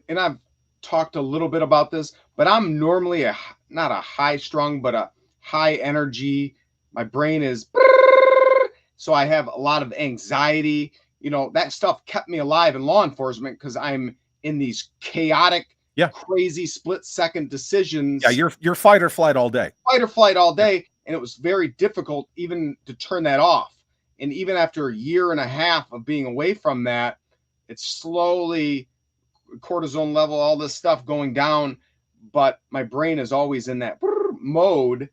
I've talked a little bit about this, but I'm normally not a high strung, but a high energy. My brain is, so I have a lot of anxiety. That stuff kept me alive in law enforcement because I'm in these chaotic, crazy split-second decisions. Yeah, you're fight or flight all day. Fight or flight all day, and it was very difficult even to turn that off. And even after a year and a half of being away from that, it's slowly cortisone level, all this stuff going down, but my brain is always in that mode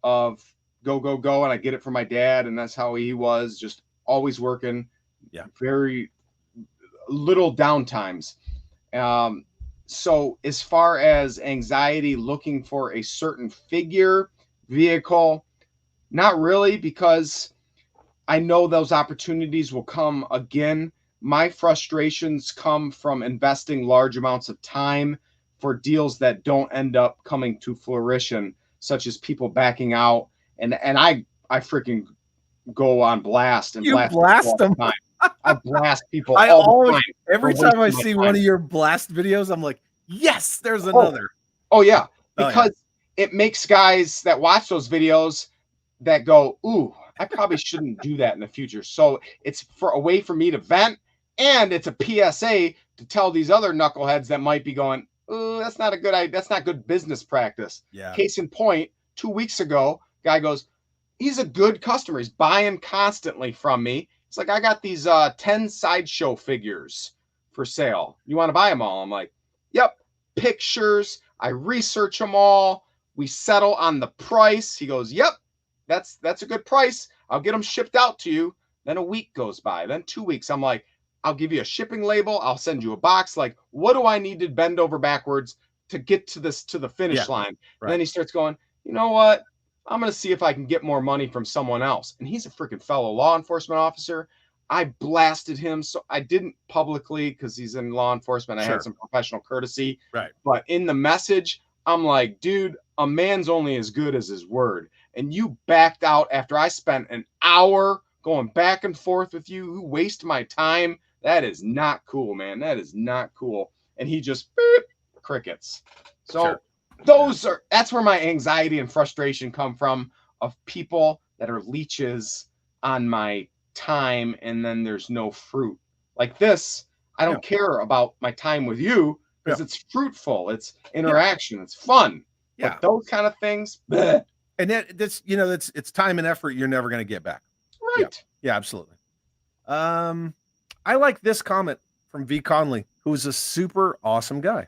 of go, go, go. And I get it from my dad, and that's how he was, just always working. Very little downtimes. So as far as anxiety looking for a certain figure, vehicle, not really, because I know those opportunities will come again. My frustrations come from investing large amounts of time for deals that don't end up coming to fruition, such as people backing out. And I freaking go on blast and You blast blast people all the them. time. I blast people I all the always, time. every for time I wasting my see time. one of your blast videos, I'm like, yes, there's another. Oh yeah, Oh, yeah. because it makes guys that watch those videos that go, ooh, I probably shouldn't do that in the future. So it's for a way for me to vent, and it's a PSA to tell these other knuckleheads that might be going, ooh, that's not a good idea. That's not good business practice. Yeah. Case in point, 2 weeks ago, guy goes, he's a good customer. He's buying constantly from me. It's like, I got these 10 sideshow figures for sale. You want to buy them all? I'm like, yep. Pictures. I research them all. We settle on the price. He goes, yep, that's a good price. I'll get them shipped out to you. Then a week goes by. Then 2 weeks. I'm like, I'll give you a shipping label. I'll send you a box. Like, what do I need to bend over backwards to get to the finish line? Right. Then he starts going, you know what? I'm going to see if I can get more money from someone else. And he's a freaking fellow law enforcement officer. I blasted him. So I didn't publicly because he's in law enforcement. I Sure. had some professional courtesy. Right. But in the message, I'm like, dude, a man's only as good as his word. And you backed out after I spent an hour going back and forth with you. You waste my time. That is not cool, man. That is not cool. And he just crickets. So Sure. that's where my anxiety and frustration come from, of people that are leeches on my time, and then there's no fruit. Like this, I don't care about my time with you because it's fruitful, it's interaction, it's fun. Yeah. But those kind of things, bleh. And that's it's time and effort you're never going to get back. Right. Yeah, absolutely. I like this comment from V Conley, who's a super awesome guy.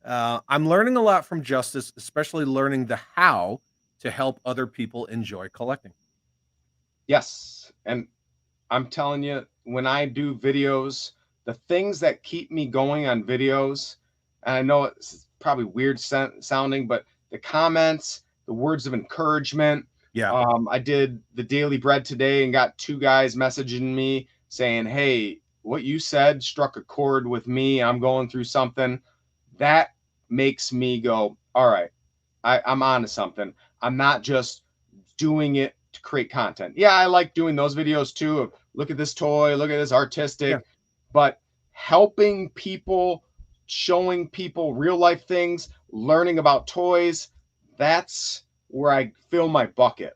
I'm learning a lot from Justice, especially learning the how to help other people enjoy collecting. Yes. And I'm telling you, when I do videos, the things that keep me going on videos, and I know it's probably weird sounding, but the comments, the words of encouragement. Yeah. I did the Daily Bread today and got 2 guys messaging me saying, hey, what you said struck a chord with me. I'm going through something. That makes me go, all right, I'm on to something. I'm not just doing it to create content. Yeah, I like doing those videos too, of look at this toy, look at this artistic, but helping people, showing people real life things, learning about toys, that's where I fill my bucket.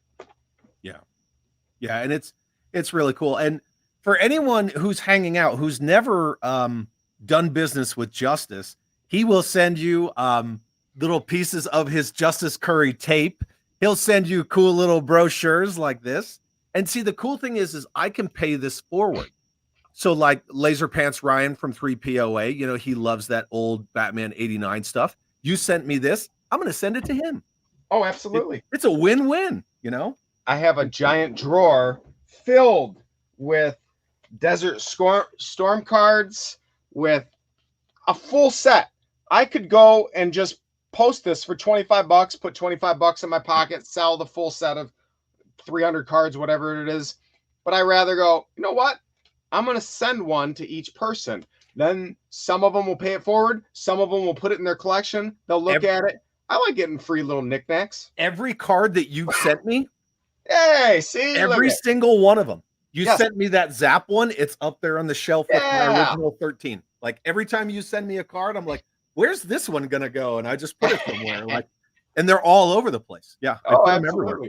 Yeah, and it's really cool. And for anyone who's hanging out who's never done business with Justice, he will send you little pieces of his Justice Cury tape. He'll send you cool little brochures like this. And see, the cool thing is I can pay this forward. So like Laser Pants Ryan from 3POA, he loves that old Batman 89 stuff. You sent me this. I'm going to send it to him. Oh, absolutely. It's a win-win, I have a giant drawer filled with Desert Storm cards, with a full set. I could go and just post this for $25, put $25 in my pocket, sell the full set of 300 cards, whatever it is. But I rather go, you know what? I'm going to send one to each person. Then some of them will pay it forward. Some of them will put it in their collection. They'll look at it. I like getting free little knickknacks. Every card that you sent me, hey, see, every single one of them. You Yes. sent me that Zap one. It's up there on the shelf with my original 13. Like every time you send me a card, I'm like, where's this one gonna go? And I just put it somewhere. And they're all over the place. Yeah, I put them everywhere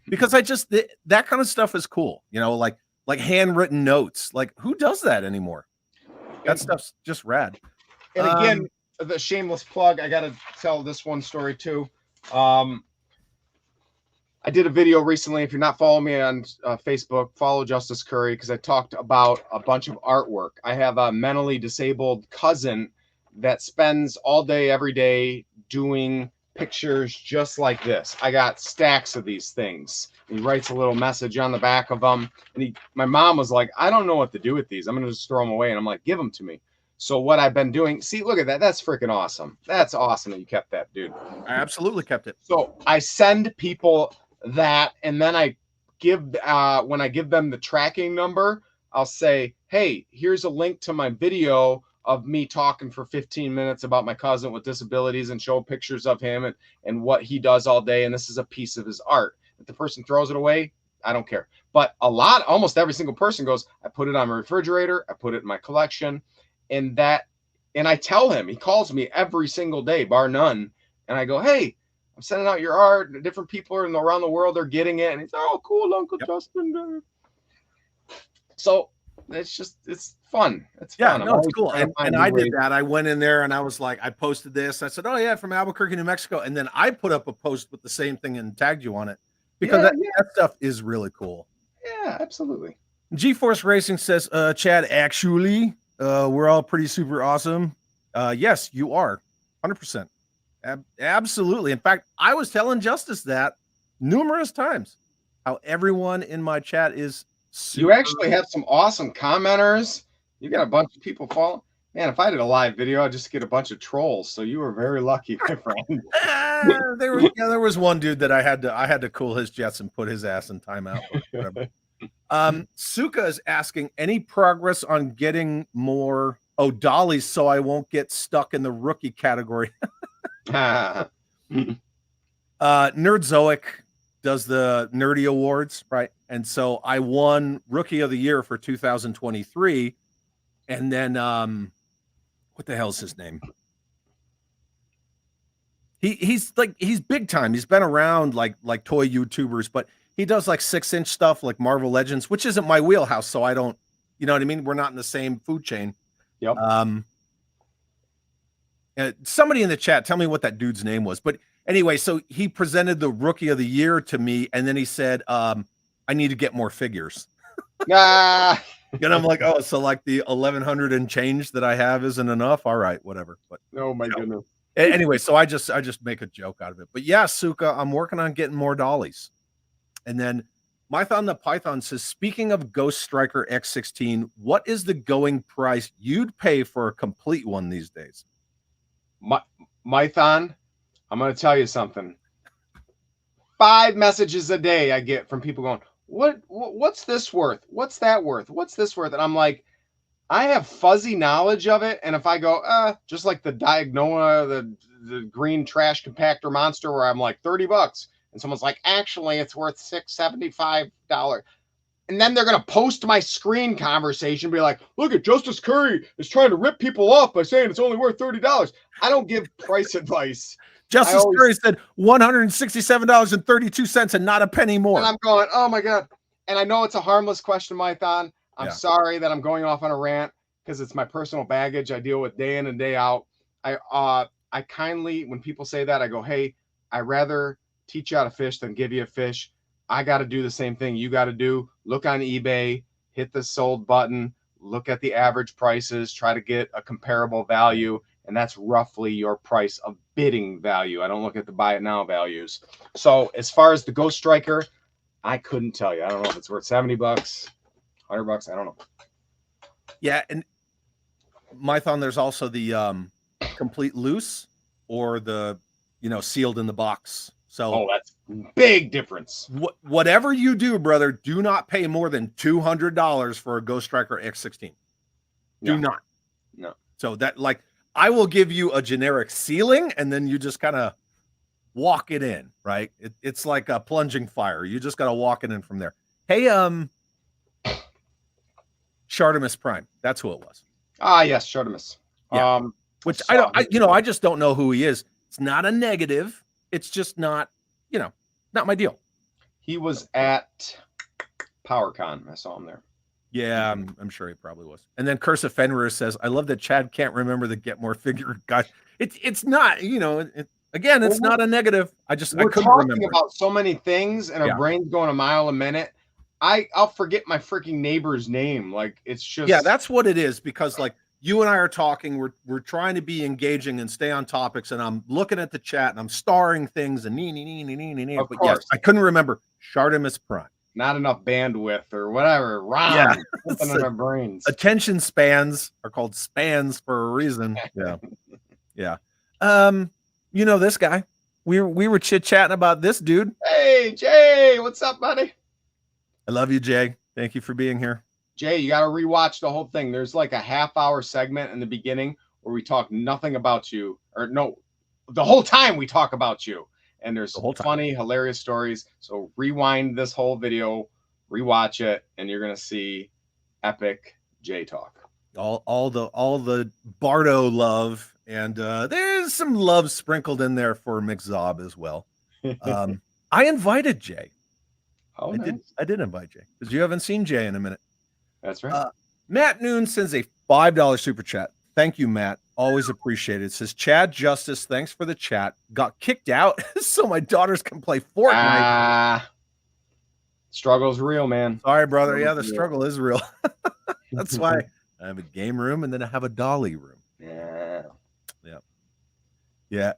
because that kind of stuff is cool. Like handwritten notes. Like who does that anymore? That stuff's just rad. And again, the shameless plug. I got to tell this one story too. I did a video recently. If you're not following me on Facebook, follow Justice Cury, because I talked about a bunch of artwork. I have a mentally disabled cousin that spends all day, every day doing pictures just like this. I got stacks of these things. He writes a little message on the back of them. And my mom was like, I don't know what to do with these. I'm going to just throw them away. And I'm like, give them to me. So what I've been doing, see, look at that. That's freaking awesome. That's awesome that you kept that, dude. I absolutely kept it. So I send people that, and then I give when I give them the tracking number, I'll say, hey, here's a link to my video of me talking for 15 minutes about my cousin with disabilities, and show pictures of him and what he does all day, and this is a piece of his art. If the person throws it away, I don't care. But almost every single person goes, I put it on my refrigerator, I put it in my collection, and I tell him, he calls me every single day, bar none, and I go, hey, I'm sending out your art. Different people around the world are getting it, and he's, oh, cool, Uncle Justin. So it's fun. It's fun. No, it's cool. And I did that. I went in there and I was like, I posted this. I said, oh yeah, from Albuquerque, New Mexico. And then I put up a post with the same thing and tagged you on it because that stuff is really cool. Yeah, absolutely. G-Force Racing says, Chad, actually, we're all pretty super awesome. Yes, you are. 100%. Absolutely. In fact, I was telling Justice that numerous times, how everyone in my chat is super. You actually have some awesome commenters. You got a bunch of people following. Man, if I did a live video, I'd just get a bunch of trolls. So you were very lucky, my friend. There was one dude that I had to cool his jets and put his ass in timeout. Suka is asking, any progress on getting more dollies so I won't get stuck in the rookie category? Nerdzoic does the nerdy awards, right? And so I won Rookie of the Year for 2023. And then what the hell's his name? He's big time. He's been around like toy YouTubers, but he does like 6-inch stuff like Marvel Legends, which isn't my wheelhouse. So I don't, you know what I mean? We're not in the same food chain. Yep. Somebody in the chat, tell me what that dude's name was. But anyway, so he presented the Rookie of the Year to me, and then he said, I need to get more figures. And I'm like, oh, so like the 1,100 and change that I have isn't enough? All right, whatever. But oh my goodness. Anyway, so I just make a joke out of it. But yeah, Suka, I'm working on getting more dollies. And then Mython the Python says, speaking of Ghost Striker X16, what is the going price you'd pay for a complete one these days? Mython, I'm going to tell you something. 5 messages a day I get from people going, what's this worth? What's that worth? What's this worth? And I'm like, I have fuzzy knowledge of it. And if I go, just like the Diagnoa, the green trash compactor monster, where I'm like $30, and someone's like, actually, it's worth $675. And then they're going to post my screen conversation, be like, look at Justice Cury is trying to rip people off by saying it's only worth $30. I don't give price advice. Justice Cury said $167.32 and not a penny more. And I'm going, oh my God. And I know it's a harmless question, Mython. I'm sorry that I'm going off on a rant because it's my personal baggage I deal with day in and day out. I kindly, when people say that, I go, hey, I rather teach you how to fish than give you a fish. I got to do the same thing you got to do. Look on eBay, hit the sold button, look at the average prices, try to get a comparable value. And that's roughly your price of bidding value. I don't look at the buy it now values. So as far as the Ghost Striker, I couldn't tell you. I don't know if it's worth $70, $100. I don't know. Yeah. And Mython, there's also the complete loose or the, sealed in the box. So that's big difference. Whatever you do, brother, do not pay more than $200 for a Ghost Striker X16. Do not. No. So that I will give you a generic ceiling and then you just kind of walk it in, right? It's like a plunging fire. You just got to walk it in from there. Hey, Shartimus Prime. That's who it was. Yes, Shartimus. Yeah. Which I just don't know who he is. It's not a negative. It's just not, not my deal. He was at PowerCon. I saw him there. Yeah, I'm sure he probably was. And then Curse of Fenrir says, I love that Chad can't remember the get more figure guy. It's not, again, it's not a negative. I couldn't remember about so many things and our brain's going a mile a minute. I'll forget my freaking neighbor's name. Like it's just that's what it is, because you and I are talking, we're trying to be engaging and stay on topics, and I'm looking at the chat and I'm starring things and but yes, I couldn't remember Shartimus Prime. Not enough bandwidth or whatever. Something in our brains. Attention spans are called spans for a reason. Yeah. This guy. We were chit-chatting about this dude. Hey, Jay, what's up, buddy? I love you, Jay. Thank you for being here. Jay, you got to rewatch the whole thing. There's like a half-hour segment in the beginning where we talk nothing about you, or no, the whole time we talk about you. and there's The whole time. funny, hilarious stories. So rewind this whole video, rewatch it, and you're gonna see epic Jay talk. All the Bardo love, and there's some love sprinkled in there for McZob as well. I invited Jay. Oh, nice. I did invite Jay because you haven't seen Jay in a minute. That's right. Matt Noon sends a $5 super chat. Thank you, Matt. Always appreciated. It says, Chad Justice, thanks for the chat. Got kicked out so my daughters can play Fortnite. Struggle's real, man. Sorry, brother. Yeah, the struggle is real. That's why I have a game room and then I have a dolly room. Yeah.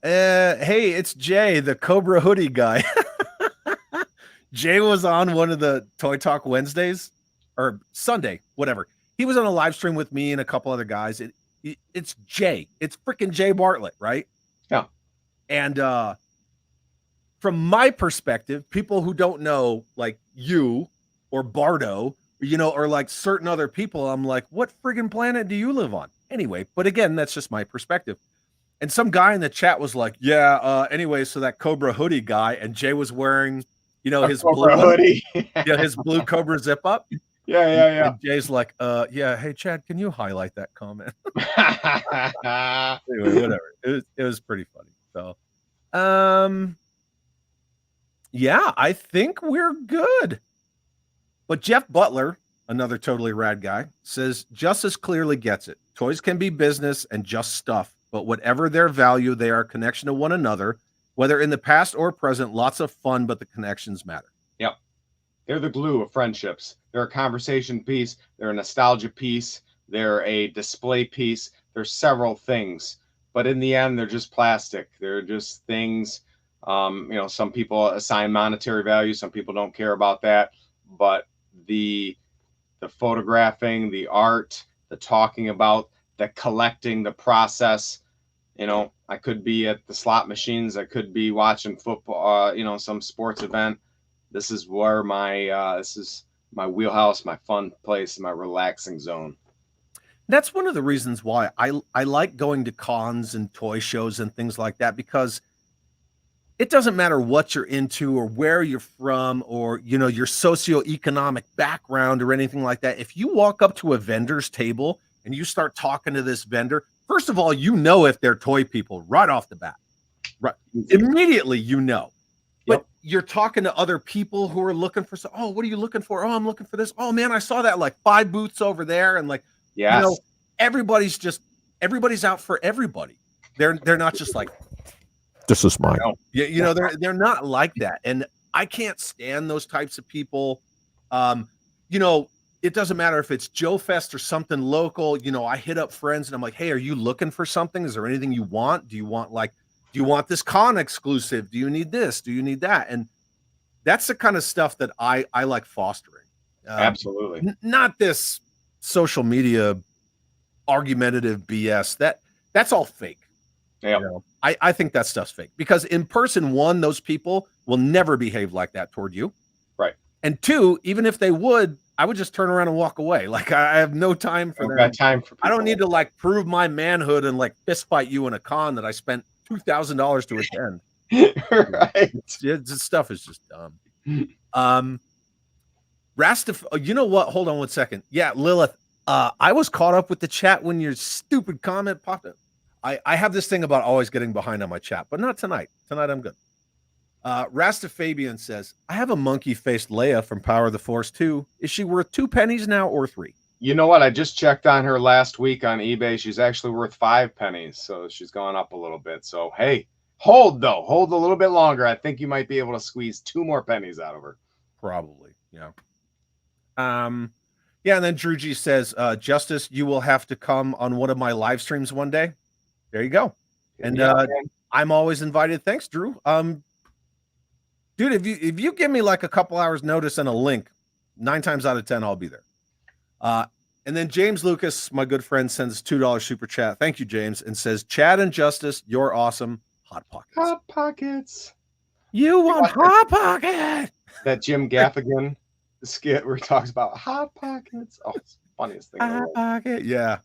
Hey, it's Jay, the Cobra hoodie guy. Jay was on one of the Toy Talk Wednesdays or Sunday, whatever. He was on a live stream with me and a couple other guys. It's Jay. It's freaking Jay Bartlett, right? Yeah. And from my perspective, people who don't know, like you or Bardo, or like certain other people, I'm like, what friggin' planet do you live on? Anyway, but again, that's just my perspective. And some guy in the chat was like, anyway, so that Cobra hoodie guy, and Jay was wearing, his blue hoodie. His blue Cobra zip up. Yeah. And Jay's like, hey, Chad, can you highlight that comment? Anyway, whatever. It was pretty funny. So, I think we're good. But Jeff Butler, another totally rad guy, says Justice clearly gets it. Toys can be business and just stuff, but whatever their value, they are a connection to one another, whether in the past or present. Lots of fun, but the connections matter. Yep. They're the glue of friendships. They're a conversation piece. They're a nostalgia piece. They're a display piece. There's several things, but in the end, they're just plastic. They're just things. Some people assign monetary value. Some people don't care about that, but the photographing, the art, the talking about, the collecting, the process. I could be at the slot machines. I could be watching football. Some sports event. This is where this is my wheelhouse, my fun place, my relaxing zone. That's one of the reasons why I like going to cons and toy shows and things like that, because it doesn't matter what you're into or where you're from or, your socioeconomic background or anything like that. If you walk up to a vendor's table and you start talking to this vendor, first of all, if they're toy people right off the bat, right? Immediately, But you're talking to other people who are looking for what are you looking for? Oh, I'm looking for this. Oh man, I saw that like 5 booths over there. And like, everybody's out for everybody. They're not just like, this is mine. Yeah, they're not like that. And I can't stand those types of people. It doesn't matter if it's Joe Fest or something local. I hit up friends and I'm like, hey, are you looking for something? Is there anything you want? Do you want this con exclusive? Do you need this? Do you need that? And that's the kind of stuff that I like fostering. Absolutely. Not this social media argumentative BS. That's all fake. Yeah. I think that stuff's fake, because in person, one, those people will never behave like that toward you. Right. And two, even if they would, I would just turn around and walk away. Like, I have no time for that. I don't need to like prove my manhood and like fist fight you in a con that I spent $2,000 to attend. Right. This stuff is just dumb. You know what? Hold on 1 second. Yeah, Lilith. I was caught up with the chat when your stupid comment popped up. I have this thing about always getting behind on my chat, but not tonight. Tonight I'm good. Rasta Fabian says, I have a monkey-faced Leia from Power of the Force 2. Is she worth 2 pennies now or 3? You know what? I just checked on her last week on eBay. She's actually worth 5 pennies, so she's gone up a little bit. So, hey, hold a little bit longer. I think you might be able to squeeze 2 more pennies out of her. Probably, yeah. And then Drew G says, Justice, you will have to come on one of my live streams one day. There you go. And I'm always invited. Thanks, Drew. Dude, if you give me like a couple hours notice and a link, 9 times out of 10 I'll be there. And then James Lucas, my good friend, sends $2 super chat. Thank you, James, and says, Chad and Justice, you're awesome. Hot Pockets. Hot Pockets. You want Hot Pocket? That Jim Gaffigan skit where he talks about Hot Pockets. Oh, it's the funniest thing in the world. Pocket. Yeah.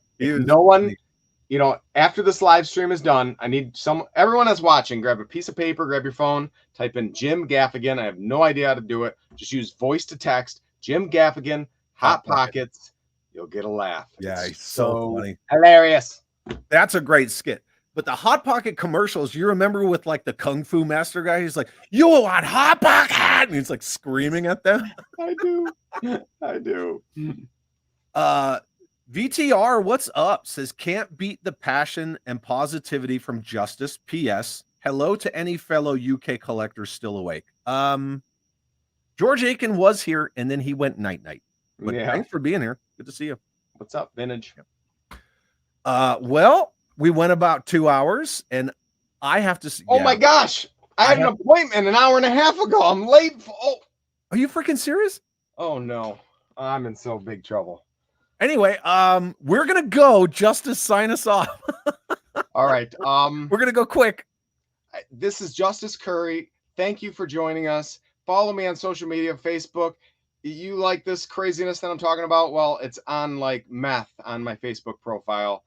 you know, after this live stream is done, I need everyone that's watching, grab a piece of paper, grab your phone, type in Jim Gaffigan. I have no idea how to do it. Just use voice to text. Jim Gaffigan, Hot Pockets. You'll get a laugh. Yeah, it's so funny. Hilarious. That's a great skit. But the Hot Pocket commercials, you remember with like the Kung Fu Master guy? He's like, "You want Hot Pocket?" And he's like screaming at them. I do. I do. VTR, what's up? Says, can't beat the passion and positivity from Justice. P.S. Hello to any fellow UK collectors still awake. George Aiken was here and then he went night-night. But thanks for being here. Good to see you. What's up, Vintage? Well, we went about 2 hours and I have to see. Oh my gosh. I had an appointment an hour and a half ago. I'm late. Are you freaking serious? Oh no. I'm in so big trouble. Anyway, we're gonna go. Justice, sign us off. All right. We're gonna go quick. This is Justice Cury. Thank you for joining us. Follow me on social media, Facebook. You like this craziness that I'm talking about? Well, it's on like meth on my Facebook profile.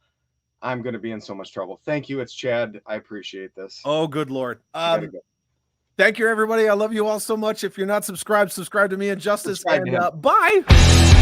I'm gonna be in so much trouble. Thank you. It's Chad. I appreciate this. Oh, good Lord. Go. Thank you, everybody. I love you all so much. If you're not subscribed, subscribe to me and Justice. Subscribe to him. Bye.